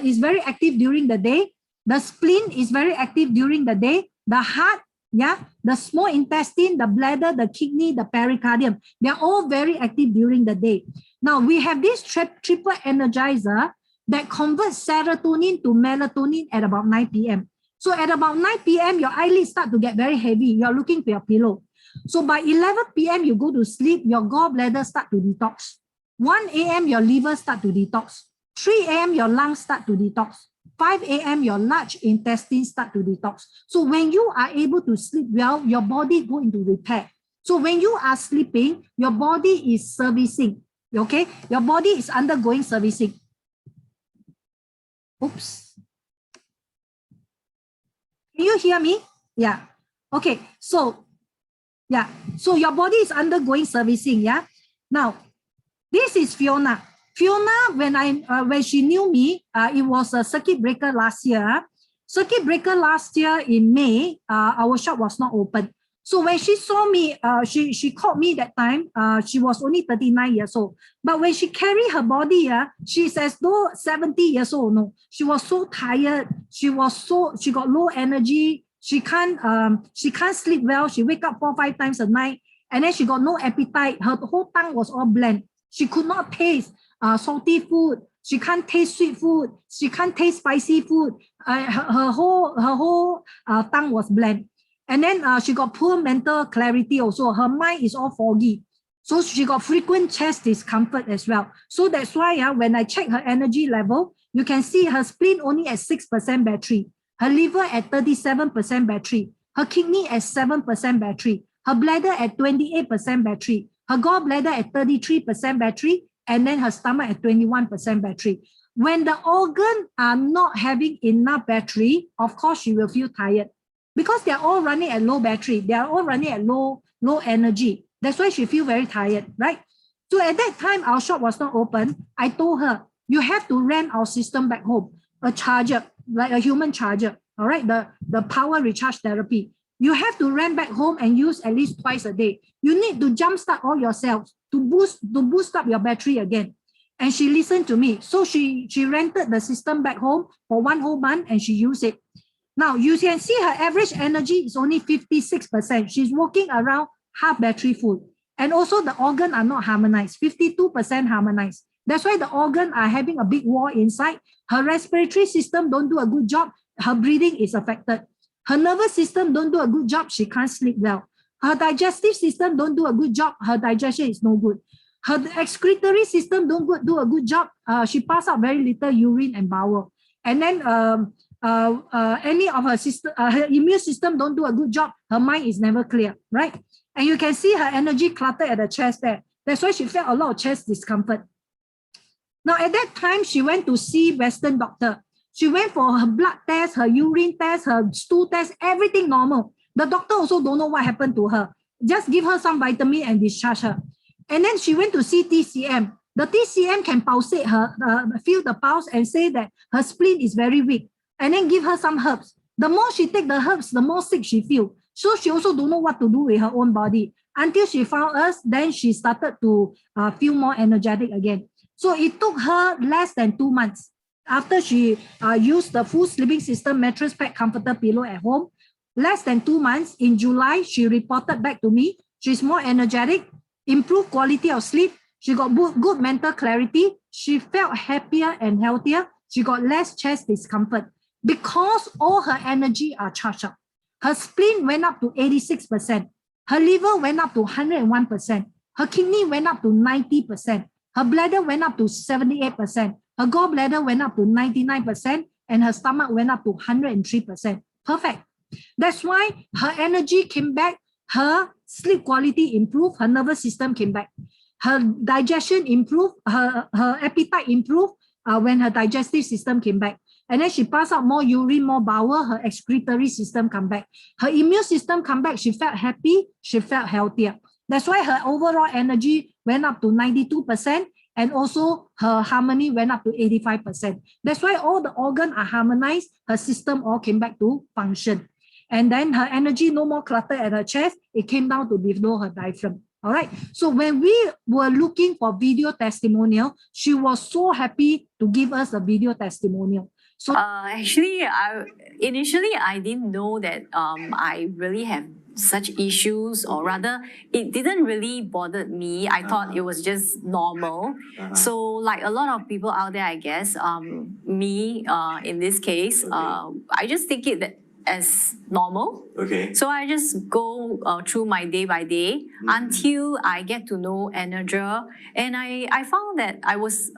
Speaker 1: is very active during the day. The spleen is very active during the day. The heart, the small intestine, the bladder, the kidney, the pericardium, they're all very active during the day. Now, we have this triple energizer that converts serotonin to melatonin at about 9 p.m. So at about 9 p.m., your eyelids start to get very heavy. You're looking for your pillow. So by 11 p.m., you go to sleep, your gallbladder start to detox. 1 a.m., your liver start to detox. 3 a.m., your lungs start to detox. 5 a.m., your large intestine start to detox. So when you are able to sleep well, your body go into repair. So when you are sleeping, your body is servicing, okay? Your body is undergoing servicing. Oops. Can you hear me? Yeah. Okay. So, yeah. So your body is undergoing servicing, yeah? Now, this is Fiona. Fiona, when she knew me, it was a circuit breaker last year. Circuit breaker last year in May, our shop was not open. So when she saw me, she called me that time. She was only 39 years old. But when she carried her body, she's as though 70 years old. No, she was so tired. She got low energy. She can't sleep well. She wake up 4-5 times a night, and then she got no appetite. Her whole tongue was all bland. She could not taste salty food. She can't taste sweet food. She can't taste spicy food. Her whole tongue was bland. And then she got poor mental clarity also. Her mind is all foggy. So she got frequent chest discomfort as well. So that's why when I check her energy level, you can see her spleen only at 6% battery, her liver at 37% battery, her kidney at 7% battery, her bladder at 28% battery, her gallbladder at 33% battery, and then her stomach at 21% battery. When the organs are not having enough battery, of course, she will feel tired because they're all running at low battery. They are all running at low energy. That's why she feel very tired, right? So at that time, our shop was not open. I told her, you have to rent our system back home, a charger, like a human charger, all right? The power recharge therapy. You have to rent back home and use at least twice a day. You need to jumpstart all yourself to boost up your battery again. And she listened to me. So she rented the system back home for 1 whole month and she used it. Now you can see her average energy is only 56%. She's walking around half battery full. And also the organs are not harmonized, 52% harmonized. That's why the organs are having a big war inside. Her respiratory system don't do a good job. Her breathing is affected. Her nervous system don't do a good job. She can't sleep well. Her digestive system don't do a good job. Her digestion is no good. Her excretory system don't do a good job. She passes out very little urine and bowel. And then any of her system, her immune system don't do a good job. Her mind is never clear, right? And you can see her energy cluttered at the chest there. That's why she felt a lot of chest discomfort. Now, at that time, she went to see Western doctor. She went for her blood test, her urine test, her stool test, everything normal. The doctor also don't know what happened to her. Just give her some vitamin and discharge her. And then she went to see TCM. The TCM can pulsate her, feel the pulse and say that her spleen is very weak. And then give her some herbs. The more she take the herbs, the more sick she feels. So she also don't know what to do with her own body. Until she found us, then she started to feel more energetic again. So it took her less than 2 months. After she used the full sleeping system, mattress, pad, comforter, pillow at home, less than 2 months, in July, she reported back to me. She's more energetic, improved quality of sleep. She got good mental clarity. She felt happier and healthier. She got less chest discomfort because all her energy are charged up. Her spleen went up to 86%. Her liver went up to 101%. Her kidney went up to 90%. Her bladder went up to 78%. Her gallbladder went up to 99%. And her stomach went up to 103%. Perfect. That's why her energy came back. Her sleep quality improved. Her nervous system came back. Her digestion improved. Her appetite improved when her digestive system came back. And then she passed out more urine, more bowel, her excretory system come back. Her immune system come back. She felt happy. She felt healthier. That's why her overall energy went up to 92%. And also her harmony went up to 85%. That's why all the organs are harmonized. Her system all came back to function. And then her energy no more clutter at her chest. It came down to below her diaphragm. All right. So when we were looking for video testimonial, she was so happy to give us a video testimonial. So
Speaker 5: actually, initially I didn't know that I really have such issues, or rather, it didn't really bother me. I thought it was just normal. So, like a lot of people out there, I guess, me in this case, I just take it as normal.
Speaker 6: Okay.
Speaker 5: So I just go through my day by day until I get to know Energia, and I found that I was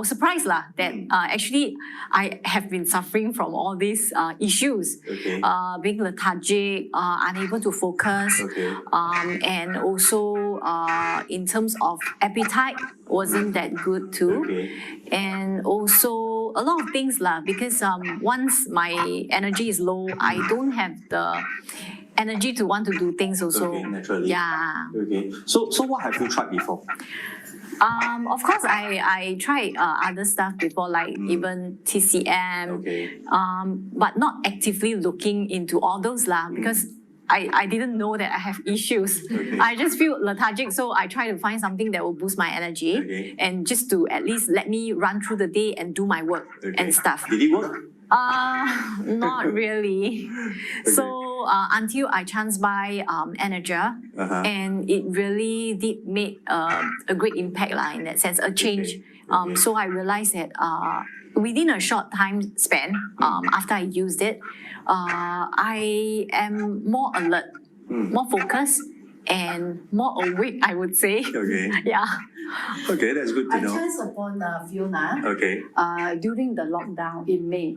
Speaker 5: surprised that actually I have been suffering from all these issues, being lethargic, unable to focus, and also in terms of appetite wasn't that good too, and also a lot of things because once my energy is low, I don't have the energy to want to do things also.
Speaker 6: Okay, naturally.
Speaker 5: Yeah.
Speaker 6: Okay. So what have you tried before?
Speaker 5: Of course, I tried other stuff before, like even TCM, but not actively looking into all those because I didn't know that I have issues. I just feel lethargic, so I try to find something that will boost my energy and just to at least let me run through the day and do my work and stuff.
Speaker 6: Did it work?
Speaker 5: Not really. So until I chanced by Energia, and it really did make a great impact in that sense, a change. So I realized that within a short time span, after I used it, I am more alert, more focused, and more awake, I would say.
Speaker 6: Okay.
Speaker 5: Yeah.
Speaker 6: Okay, that's good to
Speaker 7: I
Speaker 6: know.
Speaker 7: chanced upon Fiona
Speaker 6: Okay.
Speaker 7: during the lockdown in May,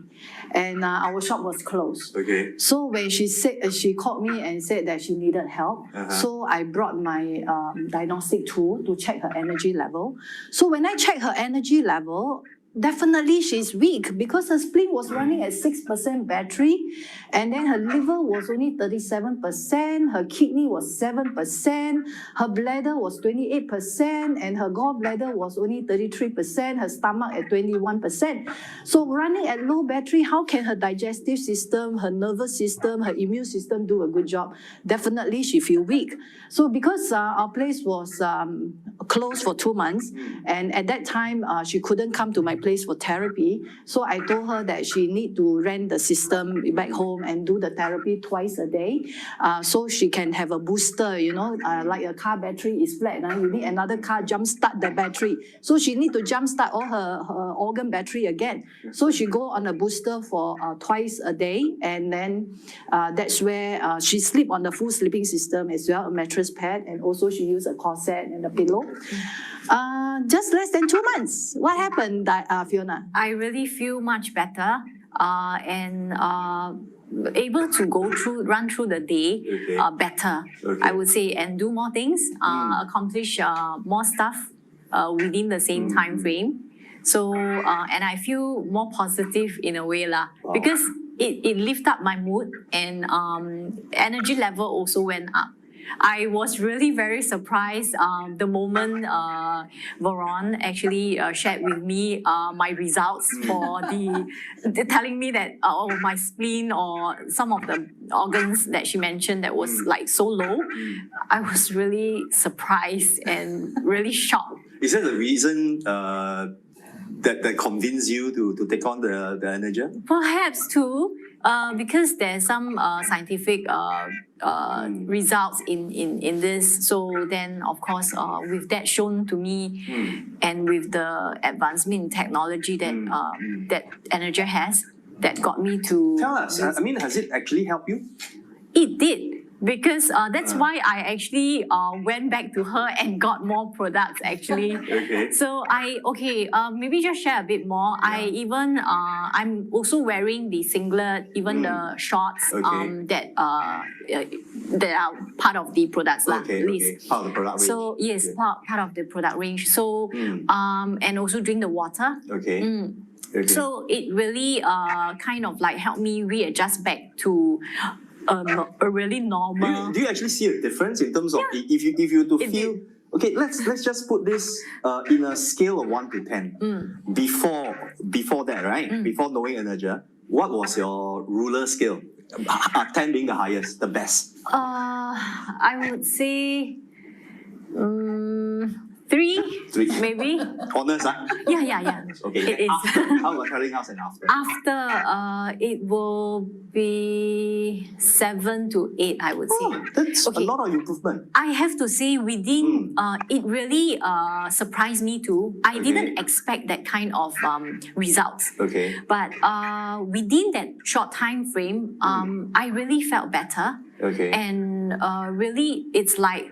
Speaker 7: and our shop was closed.
Speaker 6: Okay.
Speaker 7: So when she said she called me and said that she needed help, so I brought my diagnostic tool to check her energy level. So when I checked her energy level, definitely she's weak because her spleen was running at 6% battery, and then her liver was only 37%, her kidney was 7%, her bladder was 28%, and her gallbladder was only 33%, her stomach at 21%. So running at low battery, how can her digestive system, her nervous system, her immune system do a good job? Definitely she feel weak. So because our place was closed for 2 months, and at that time she couldn't come to my place for therapy, so I told her that she need to rent the system back home and do the therapy twice a day, so she can have a booster, like a car battery is flat, you need another car jumpstart the battery, so she need to jumpstart all her organ battery again. So she go on a booster for twice a day, and then that's where she sleep on the full sleeping system as well, a mattress pad, and also she use a corset and a pillow. Just less than 2 months. What happened, Fiona?
Speaker 5: I really feel much better and able to run through the day better, I would say, and do more things, accomplish more stuff within the same time frame. So, and I feel more positive in a way because it lifted up my mood, and energy level also went up. I was really very surprised the moment Veron actually shared with me my results for telling me that my spleen or some of the organs that she mentioned that was like so low. I was really surprised and really shocked.
Speaker 6: Is that the reason that convinced you to take on the Energia?
Speaker 5: Perhaps too, because there's some scientific results in this. So then, of course, with that shown to me, and with the advancement in technology that that Energia has, that got me to
Speaker 6: Tell us. I mean, has it actually helped you?
Speaker 5: It did. Because that's why I actually went back to her and got more products actually.
Speaker 6: Okay.
Speaker 5: So maybe just share a bit more. I'm also wearing the singlet, even the shorts that are part of the products
Speaker 6: Part of the product range.
Speaker 5: So yes, part of the product range. So and also drink the water.
Speaker 6: Okay.
Speaker 5: So it really kind of like helped me readjust back to a really normal.
Speaker 6: Do you actually see a difference in terms of if you to feel? Okay, let's just put this in a scale of 1 to 10. Before that, right? Before knowing Energia, what was your ruler scale? 10 being the highest, the best.
Speaker 5: I would say 3, maybe.
Speaker 6: Honest, huh?
Speaker 5: Yeah.
Speaker 6: Okay.
Speaker 5: It is.
Speaker 6: How about traveling house and after?
Speaker 5: After, it will be 7 to 8, I would say.
Speaker 6: That's a lot of improvement.
Speaker 5: I have to say within, it really surprised me too. I didn't expect that kind of results.
Speaker 6: Okay.
Speaker 5: But within that short time frame, I really felt better.
Speaker 6: Okay.
Speaker 5: And really, it's like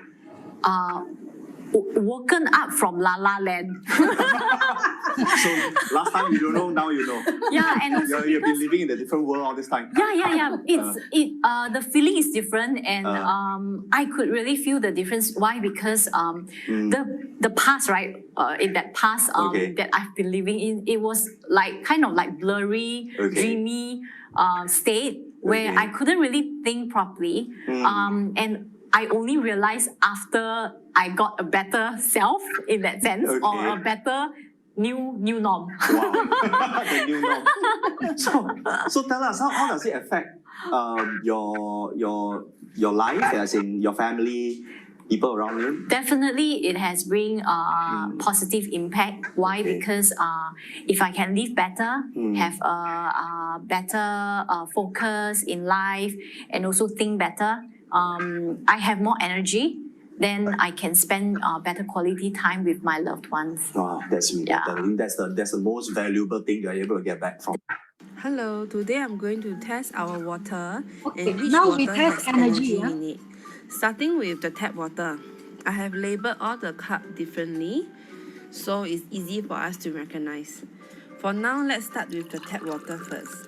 Speaker 5: woken up from La La Land.
Speaker 6: So last time you don't know, now you know.
Speaker 5: Yeah, and also
Speaker 6: You've been living in a different world all this time.
Speaker 5: Yeah. The feeling is different, and I could really feel the difference. Why? Because the past, right? In that past that I've been living in, it was like kind of like blurry, dreamy state where I couldn't really think properly, and I only realized after I got a better self in that sense, or a better new norm.
Speaker 6: Wow, the new norm. So tell us, how does it affect your life, as in your family, people around you?
Speaker 5: Definitely, it has bring positive impact. Why? Because if I can live better, have a better focus in life, and also think better, I have more energy. Then I can spend better quality time with my loved ones.
Speaker 6: Wow, that's important. I think that's the most valuable thing you're able to get back from.
Speaker 4: Hello, today I'm going to test our water
Speaker 1: Okay,
Speaker 4: and which
Speaker 1: now
Speaker 4: water
Speaker 1: we test
Speaker 4: has
Speaker 1: energy,
Speaker 4: in it. Starting with the tap water, I have labeled all the cup differently, so it's easy for us to recognize. For now, let's start with the tap water first.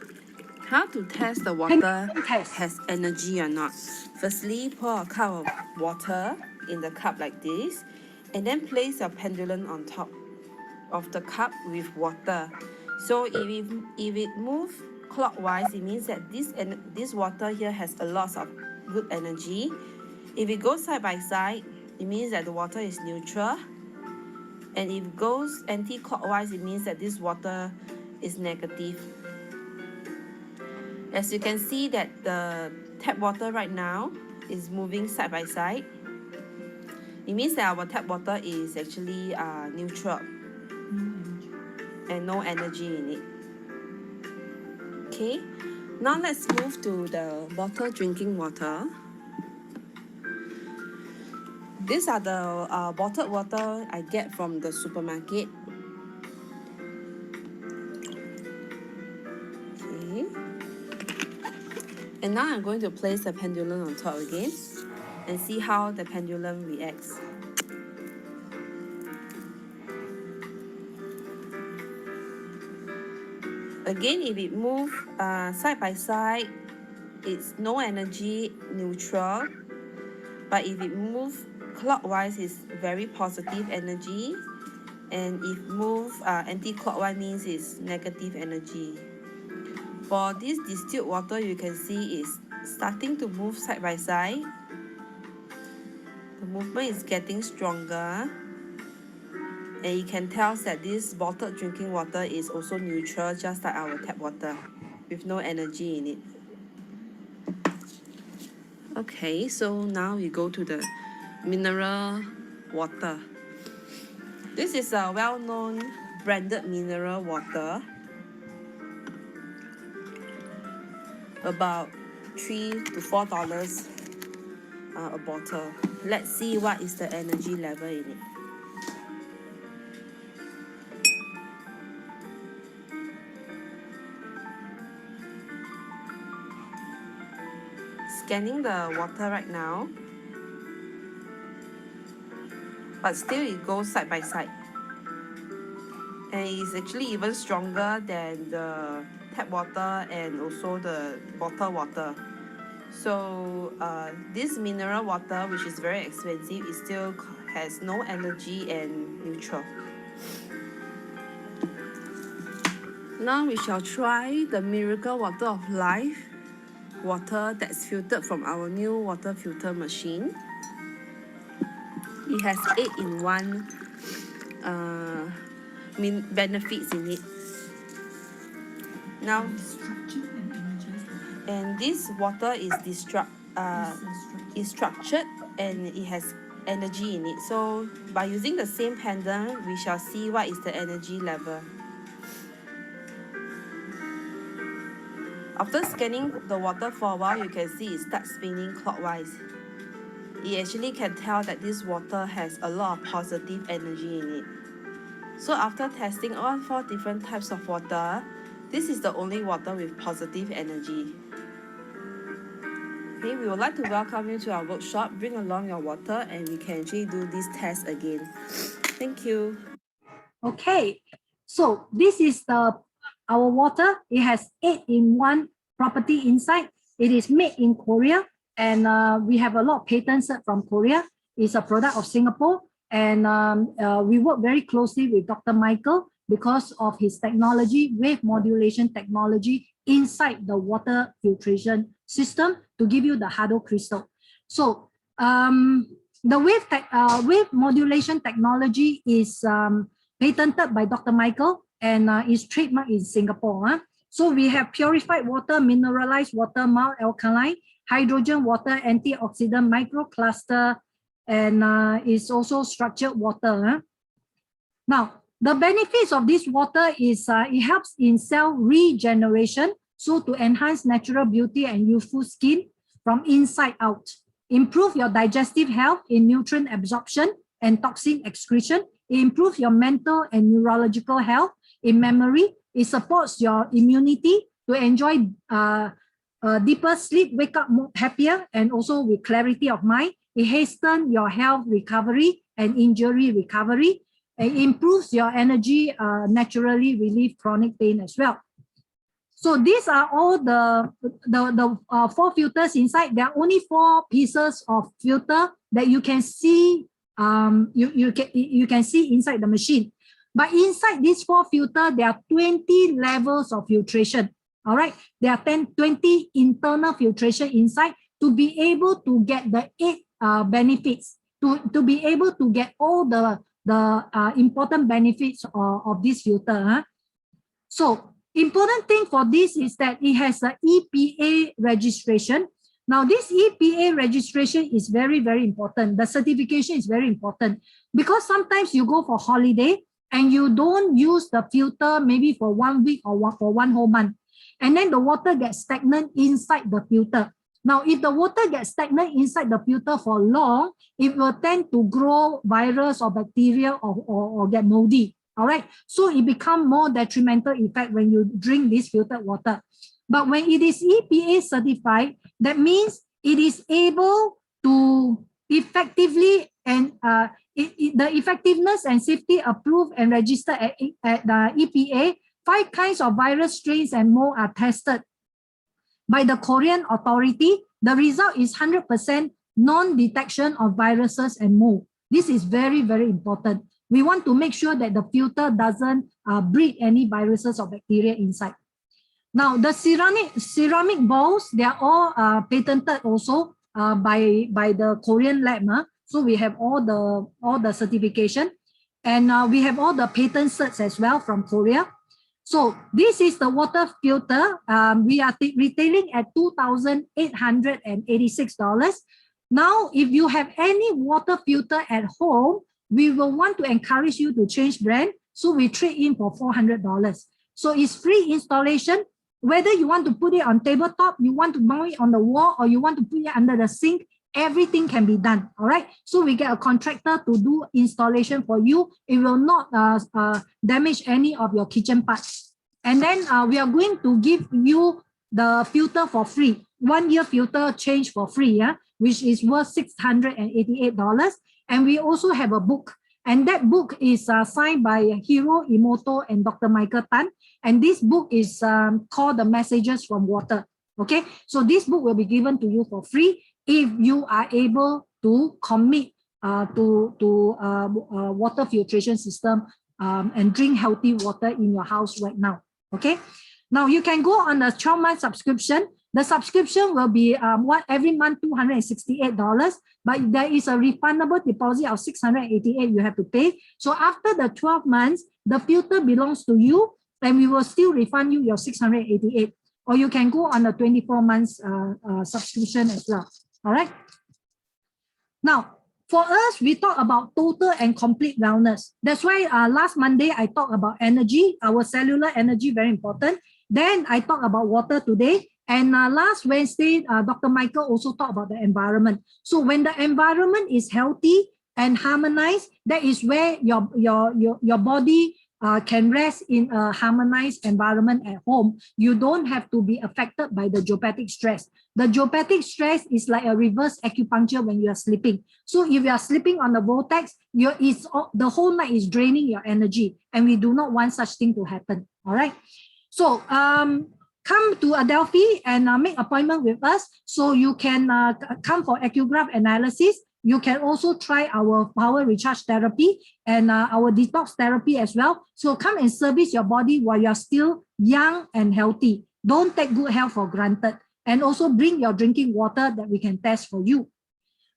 Speaker 4: How to test the water has energy or not? Firstly, pour a cup of water in the cup like this, and then place your pendulum on top of the cup with water. So if it moves clockwise, it means that this water here has a lot of good energy. If it goes side by side, it means that the water is neutral. And if it goes anti-clockwise, it means that this water is negative. As you can see that the tap water right now is moving side by side. It means that our tap water is actually neutral and no energy in it. Okay, now let's move to the bottled drinking water. These are the bottled water I get from the supermarket. Okay. And now I'm going to place the pendulum on top again and see how the pendulum reacts. Again, if it moves side by side, it's no energy, neutral. But if it moves clockwise, it's very positive energy. And if move anti-clockwise means it's negative energy. For this distilled water, you can see it's starting to move side by side. The movement is getting stronger. And you can tell that this bottled drinking water is also neutral, just like our tap water, with no energy in it. Okay, so now we go to the mineral water. This is a well-known branded mineral water. About $3 to $4 a bottle. Let's see what is the energy level in it. Scanning the water right now, but still it goes side by side, and it's actually even stronger than the tap water and also the bottled water. So this mineral water, which is very expensive, it still has no energy and neutral. Now we shall try the miracle water of life water that's filtered from our new water filter machine. It has 8-in-1 benefits in it. Now, and this water is structured and it has energy in it. So by using the same pendant, we shall see what is the energy level. After scanning the water for a while, you can see it starts spinning clockwise. You actually can tell that this water has a lot of positive energy in it. So after testing all 4 different types of water, this is the only water with positive energy. Okay, we would like to welcome you to our workshop. Bring along your water and we can actually do this test again. Thank you.
Speaker 1: Okay, so this is our water. It has 8-in-1 property inside. It is made in Korea, and we have a lot of patents from Korea. It's a product of Singapore, and we work very closely with Dr. Michael because of his technology, wave modulation technology inside the water filtration system to give you the HADO crystal. So the wave modulation technology is patented by Dr. Michael and is trademarked in Singapore. So we have purified water, mineralized water, mild alkaline, hydrogen water, antioxidant, microcluster, and is also structured water. Now, the benefits of this water is it helps in cell regeneration, so to enhance natural beauty and youthful skin from inside out. Improve your digestive health in nutrient absorption and toxin excretion. It improves your mental and neurological health in memory. It supports your immunity to enjoy deeper sleep, wake up more happier, and also with clarity of mind. It hastens your health recovery and injury recovery. It improves your energy, naturally relieve chronic pain as well. So these are all the 4 filters inside. There are only 4 pieces of filter that you can see. You can see inside the machine. But inside these 4 filters, there are 20 levels of filtration. All right, there are 20 internal filtration inside to be able to get the 8 benefits, to be able to get all the important benefits of this filter. So important thing for this is that it has an EPA registration. Now this EPA registration is very, very important. The certification is very important because sometimes you go for holiday and you don't use the filter maybe for 1 week or for 1 whole month. And then the water gets stagnant inside the filter. Now, if the water gets stagnant inside the filter for long, it will tend to grow virus or bacteria or get moldy. All right. So it becomes more detrimental effect when you drink this filtered water. But when it is EPA certified, that means it is able to effectively and the effectiveness and safety approved and registered at the EPA. 5 kinds of virus strains and mold are tested by the Korean authority. The result is 100% non-detection of viruses and mold. This is very, very important. We want to make sure that the filter doesn't breed any viruses or bacteria inside. Now, the ceramic bowls, they are all patented also by the Korean lab. So we have all the certification, and we have all the patent certs as well from Korea. So this is the water filter. We are retailing at $2,886. Now, if you have any water filter at home, we will want to encourage you to change brand. So we trade in for $400. So it's free installation. Whether you want to put it on tabletop, you want to mount it on the wall, or you want to put it under the sink, everything can be done. All right. So we get a contractor to do installation for you. It will not damage any of your kitchen parts. And then we are going to give you the filter for free. 1 year filter change for free, which is worth $688. And we also have a book. And that book is signed by Hiro Imoto and Dr. Michael Tan. And this book is called The Messages from Water. Okay. So this book will be given to you for free if you are able to commit to water filtration system and drink healthy water in your house right now. Okay. Now you can go on a 12-month subscription. The subscription will be every month $268, but there is a refundable deposit of $688 you have to pay. So after the 12 months, the filter belongs to you, and we will still refund you your $688. Or you can go on a 24 months subscription as well. All right. Now, for us, we talk about total and complete wellness. That's why last Monday, I talked about energy, our cellular energy, very important. Then I talked about water today. And last Wednesday, Dr. Michael also talked about the environment. So when the environment is healthy and harmonized, that is where your body can rest in a harmonized environment at home. You don't have to be affected by the geopathic stress. The geopathic stress is like a reverse acupuncture when you are sleeping. So if you are sleeping on the vortex, the whole night is draining your energy, and we do not want such thing to happen. All right. So come to Adelphi and make appointment with us, so you can come for echograph analysis. You can also try our power recharge therapy and our detox therapy as well. So come and service your body while you're still young and healthy. Don't take good health for granted. And also bring your drinking water that we can test for you.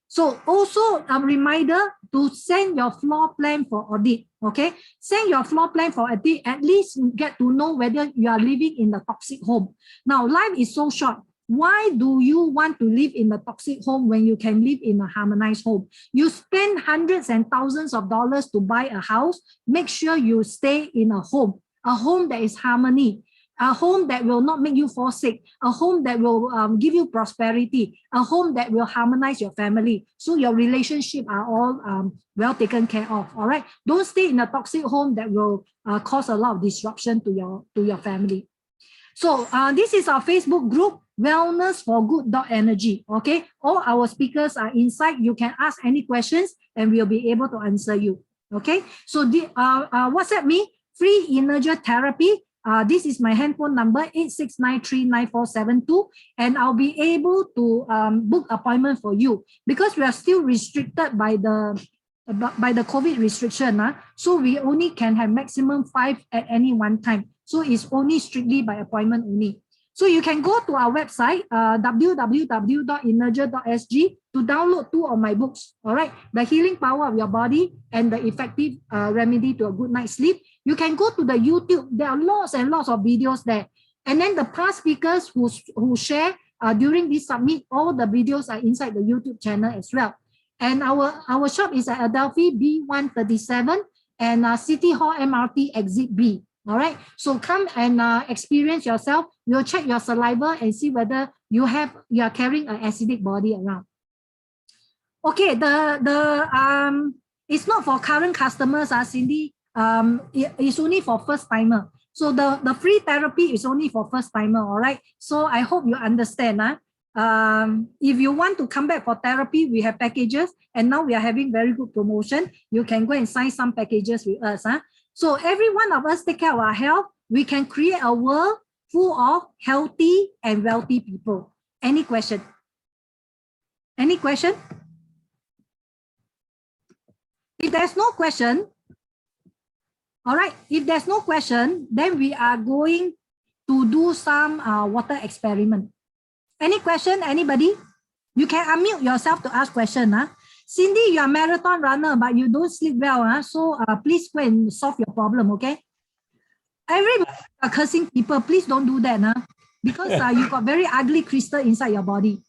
Speaker 1: So also a reminder to send your floor plan for audit. Okay, send your floor plan for audit. At least get to know whether you are living in the toxic home. Now, life is so short. Why do you want to live in a toxic home when you can live in a harmonized home? You spend hundreds and thousands of dollars to buy a house. Make sure you stay in a home that is harmony, a home that will not make you fall sick, a home that will give you prosperity, a home that will harmonize your family. So your relationship are all well taken care of. All right. Don't stay in a toxic home that will cause a lot of disruption to your family. So this is our Facebook group. wellnessforgood.energy. Okay, all our speakers are inside. You can ask any questions and we'll be able to answer you. Okay, so the WhatsApp me free Energia therapy. This is my handphone number 86939472, and I'll be able to book appointment for you because we are still restricted by the COVID restriction. So we only can have maximum 5 at any one time. So it's only strictly by appointment only. So you can go to our website, www.energia.sg, to download 2 of my books, all right? The Healing Power of Your Body and the Effective Remedy to a Good Night's Sleep. You can go to the YouTube. There are lots and lots of videos there. And then the past speakers who share during this summit, all the videos are inside the YouTube channel as well. And our shop is at Adelphi B137 and City Hall MRT Exit B. All right, so come and experience yourself. We'll check your saliva and see whether you are carrying an acidic body around. Okay, it's not for current customers, Cindy. It's only for first timer. So the free therapy is only for first timer. All right. So I hope you understand. If you want to come back for therapy, we have packages, and now we are having very good promotion. You can go and sign some packages with us. So every one of us take care of our health. We can create a world full of healthy and wealthy people. Any question? Any question? If there's no question, all right, if there's no question, then we are going to do some water experiment. Any question, anybody? You can unmute yourself to ask question. Cindy, you're a marathon runner, but you don't sleep well. So please go and solve your problem, okay? Everybody are cursing people. Please don't do that, because you got very ugly crystal inside your body.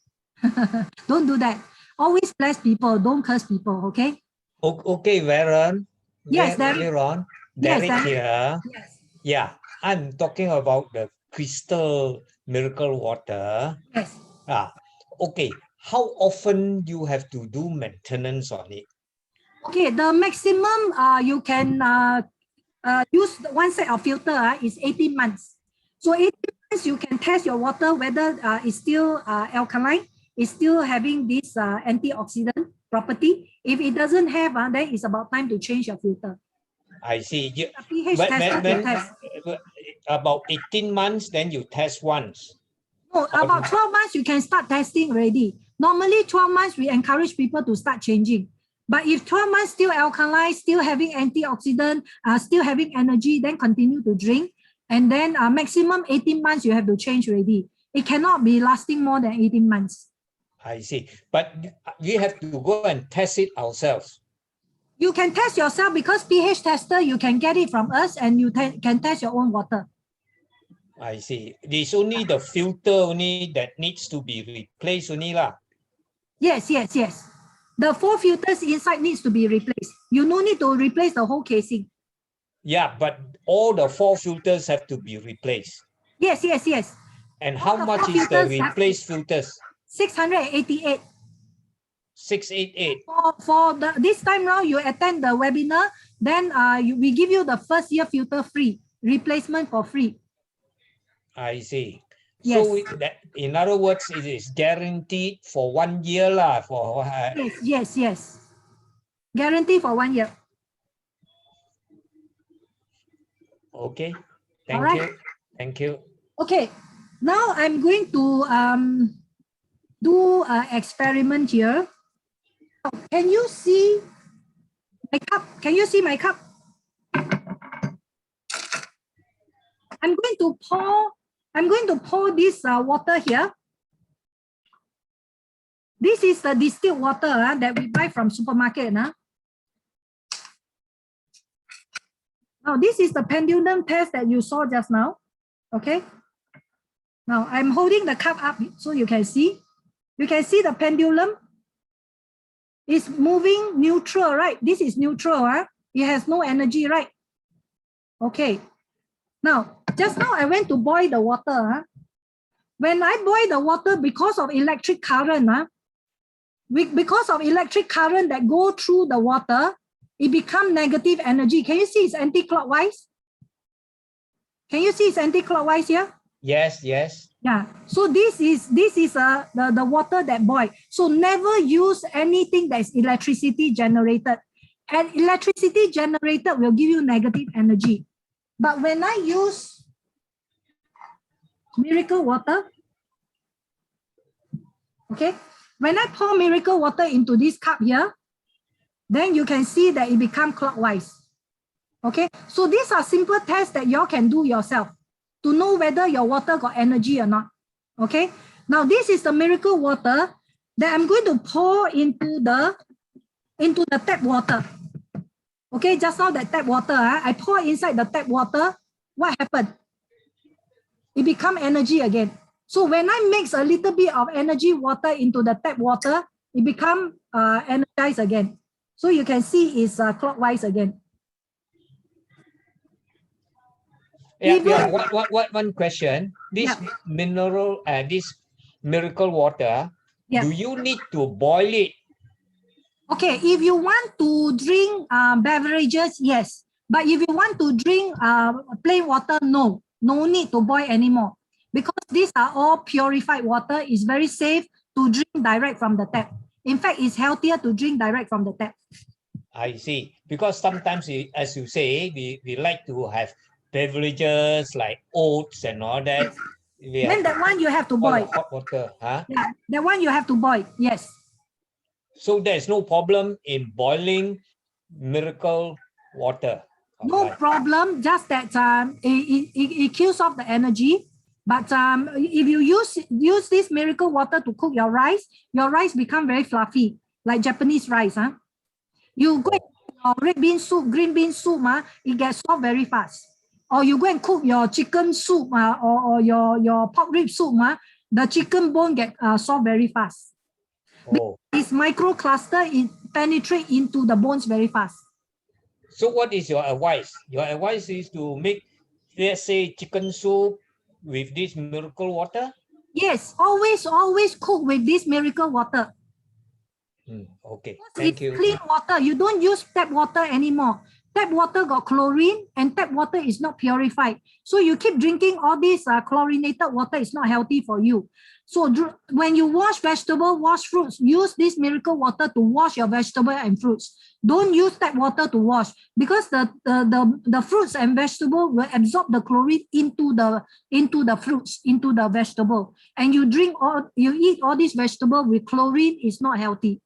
Speaker 1: Don't do that. Always bless people. Don't curse people, okay?
Speaker 8: Okay, Veron.
Speaker 1: Yes, Derek.
Speaker 8: Veron.
Speaker 1: Yes,
Speaker 8: Derek
Speaker 1: Derek.
Speaker 8: here.
Speaker 1: Yes.
Speaker 8: Yeah, I'm talking about the crystal miracle water.
Speaker 1: Yes.
Speaker 8: Okay, how often you have to do maintenance on it?
Speaker 1: Okay, the maximum you can use one set of filter is 18 months. So 18 months you can test your water whether it's still alkaline, it's still having this antioxidant property. If it doesn't have, then it's about time to change your filter.
Speaker 8: I see.
Speaker 1: pH test.
Speaker 8: About 18 months, then you test once.
Speaker 1: No, about 12 months you can start testing already. Normally 12 months we encourage people to start changing. But if 12 months still alkaline, still having antioxidant, still having energy, then continue to drink. And then maximum 18 months you have to change already. It cannot be lasting more than 18 months.
Speaker 8: I see. But we have to go and test it ourselves.
Speaker 1: You can test yourself because pH tester, you can get it from us and you can test your own water.
Speaker 8: I see. It's only the filter only that needs to be replaced only lah.
Speaker 1: Yes. The 4 filters inside needs to be replaced. You no need to replace the whole casing.
Speaker 8: Yeah, but all the 4 filters have to be replaced.
Speaker 1: Yes.
Speaker 8: And
Speaker 1: All
Speaker 8: how
Speaker 1: the
Speaker 8: much
Speaker 1: 4
Speaker 8: is the
Speaker 1: filters
Speaker 8: replaced filters?
Speaker 1: 688.
Speaker 8: 688.
Speaker 1: For this time round, you attend the webinar, then we give you the first year filter free, replacement for free.
Speaker 8: I see.
Speaker 1: Yes.
Speaker 8: So in other words, it is guaranteed for 1 year lah.
Speaker 1: Yes. Guarantee for 1 year.
Speaker 8: Okay. Thank you.
Speaker 1: Okay. Now I'm going to do an experiment here. Can you see my cup? Can you see my cup? I'm going to pour this water here. This is the distilled water that we buy from supermarket. Now this is the pendulum test that you saw just now. Okay. Now I'm holding the cup up so you can see. You can see the pendulum. It's moving neutral, right? This is neutral. It has no energy, right? Okay. Now, just now I went to boil the water. When I boil the water, because of electric current, that go through the water, it becomes negative energy. Can you see it's anti-clockwise? Can you see it's anti-clockwise here?
Speaker 8: Yes.
Speaker 1: Yeah, so this is the water that boils. So never use anything that is electricity generated. And electricity generated will give you negative energy. But when I use miracle water, okay, when I pour miracle water into this cup here, then you can see that it becomes clockwise. Okay, so these are simple tests that you all can do yourself to know whether your water got energy or not. Okay, now this is the miracle water that I'm going to pour into the tap water. Okay, just now that tap water, I pour inside the tap water. What happened? It become energy again. So when I mix a little bit of energy water into the tap water, it become energized again. So you can see it's clockwise again.
Speaker 8: Yeah, one question. This this miracle water, do you need to boil it?
Speaker 1: Okay, if you want to drink beverages, yes. But if you want to drink plain water, no need to boil anymore. Because these are all purified water. It's very safe to drink direct from the tap. In fact, it's healthier to drink direct from the tap.
Speaker 8: I see. Because sometimes, as you say, we like to have beverages like oats and all that.
Speaker 1: Then that one you have to boil.
Speaker 8: Hot water, huh?
Speaker 1: Yeah, that one you have to boil, yes.
Speaker 8: So there's no problem in boiling miracle water.
Speaker 1: No problem, just that it kills off the energy. But if you use this miracle water to cook your rice become very fluffy, like Japanese rice. Huh? You go red bean soup, green bean soup, it gets soft very fast. Or you go and cook your chicken soup or your pork rib soup, the chicken bone get soft very fast.
Speaker 8: Oh.
Speaker 1: This microcluster, it penetrates into the bones very fast.
Speaker 8: So what is your advice? Your advice is to make, let's say, chicken soup with this miracle water?
Speaker 1: Yes, always cook with this miracle water.
Speaker 8: Okay, thank you.
Speaker 1: Clean water. You don't use tap water anymore. Tap water got chlorine and tap water is not purified. So you keep drinking all this chlorinated water is not healthy for you. So when you wash vegetable, wash fruits, use this miracle water to wash your vegetable and fruits. Don't use tap water to wash because the fruits and vegetable will absorb the chlorine into the fruits, into the vegetable. And you eat all these vegetable with chlorine is not healthy.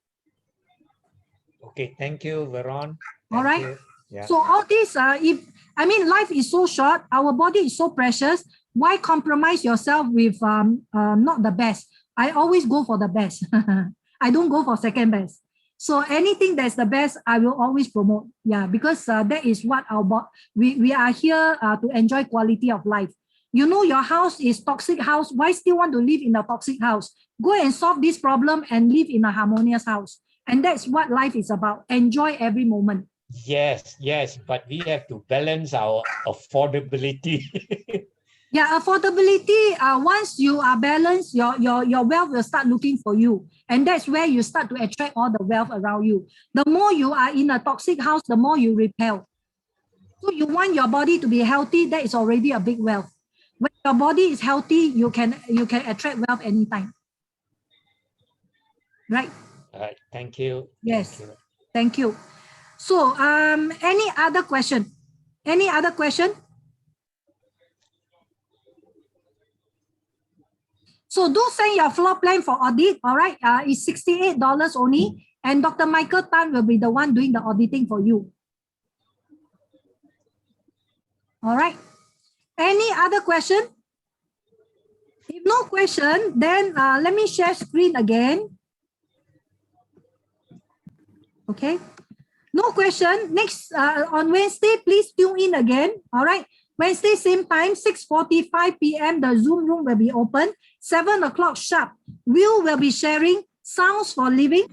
Speaker 8: Okay, thank you, Veron.
Speaker 1: All right.
Speaker 8: Yeah.
Speaker 1: So all this, life is so short. Our body is so precious. Why compromise yourself with not the best? I always go for the best. I don't go for second best. So anything that's the best, I will always promote. Yeah, because that is what we are here to enjoy quality of life. You know your house is toxic house. Why still want to live in a toxic house? Go and solve this problem and live in a harmonious house. And that's what life is about. Enjoy every moment.
Speaker 8: Yes, but we have to balance our affordability.
Speaker 1: Yeah, affordability, once you are balanced, your wealth will start looking for you. And that's where you start to attract all the wealth around you. The more you are in a toxic house, the more you repel. So you want your body to be healthy, that is already a big wealth. When your body is healthy, you can attract wealth anytime. Right?
Speaker 8: All right, thank you.
Speaker 1: Yes, thank you. So, any other question? Any other question? So do send your floor plan for audit, all right? It's $68 only, and Dr. Michael Tan will be the one doing the auditing for you. All right. Any other question? If no question, then let me share screen again. Okay. No question. Next, on Wednesday, please tune in again. All right. Wednesday, same time, 6:45 p.m. The Zoom room will be open. 7 o'clock sharp. Will be sharing sounds for living,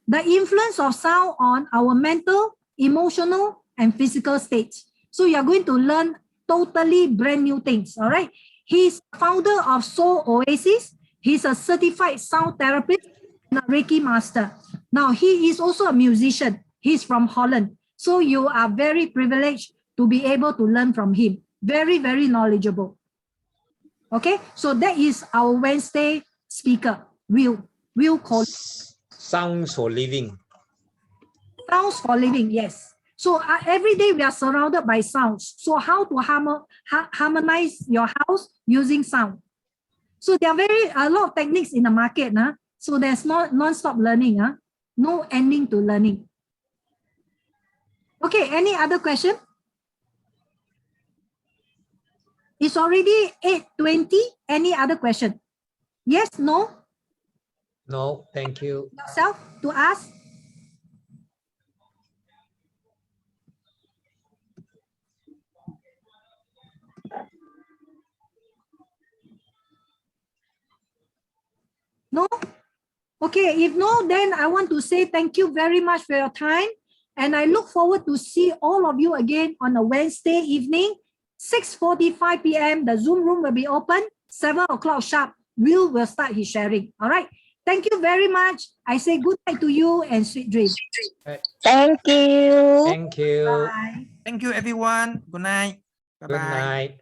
Speaker 1: the influence of sound on our mental, emotional, and physical states. So you're going to learn totally brand new things. All right. He's founder of Soul Oasis. He's a certified sound therapist and a Reiki master. Now, he is also a musician. He's from Holland. So you are very privileged to be able to learn from him. Very, very knowledgeable. Okay, so that is our Wednesday speaker, Will call.
Speaker 8: Sounds for living.
Speaker 1: Sounds for living, yes. So every day we are surrounded by sounds. So how to harmonize your house using sound? So there are a lot of techniques in the market. So there's non-stop learning. No ending to learning. Okay, any other question? It's already 8:20. Any other question? Yes, no?
Speaker 8: No, thank you.
Speaker 1: Yourself to ask? No? Okay, if no, then I want to say thank you very much for your time. And I look forward to see all of you again on a Wednesday evening, 6:45 p.m. The Zoom room will be open, 7 o'clock sharp. Will start his sharing. All right. Thank you very much. I say good night to you and sweet dreams.
Speaker 9: Thank you.
Speaker 8: Thank you.
Speaker 1: Bye.
Speaker 10: Thank you, everyone. Good night.
Speaker 8: Good
Speaker 10: Bye-bye.
Speaker 8: night.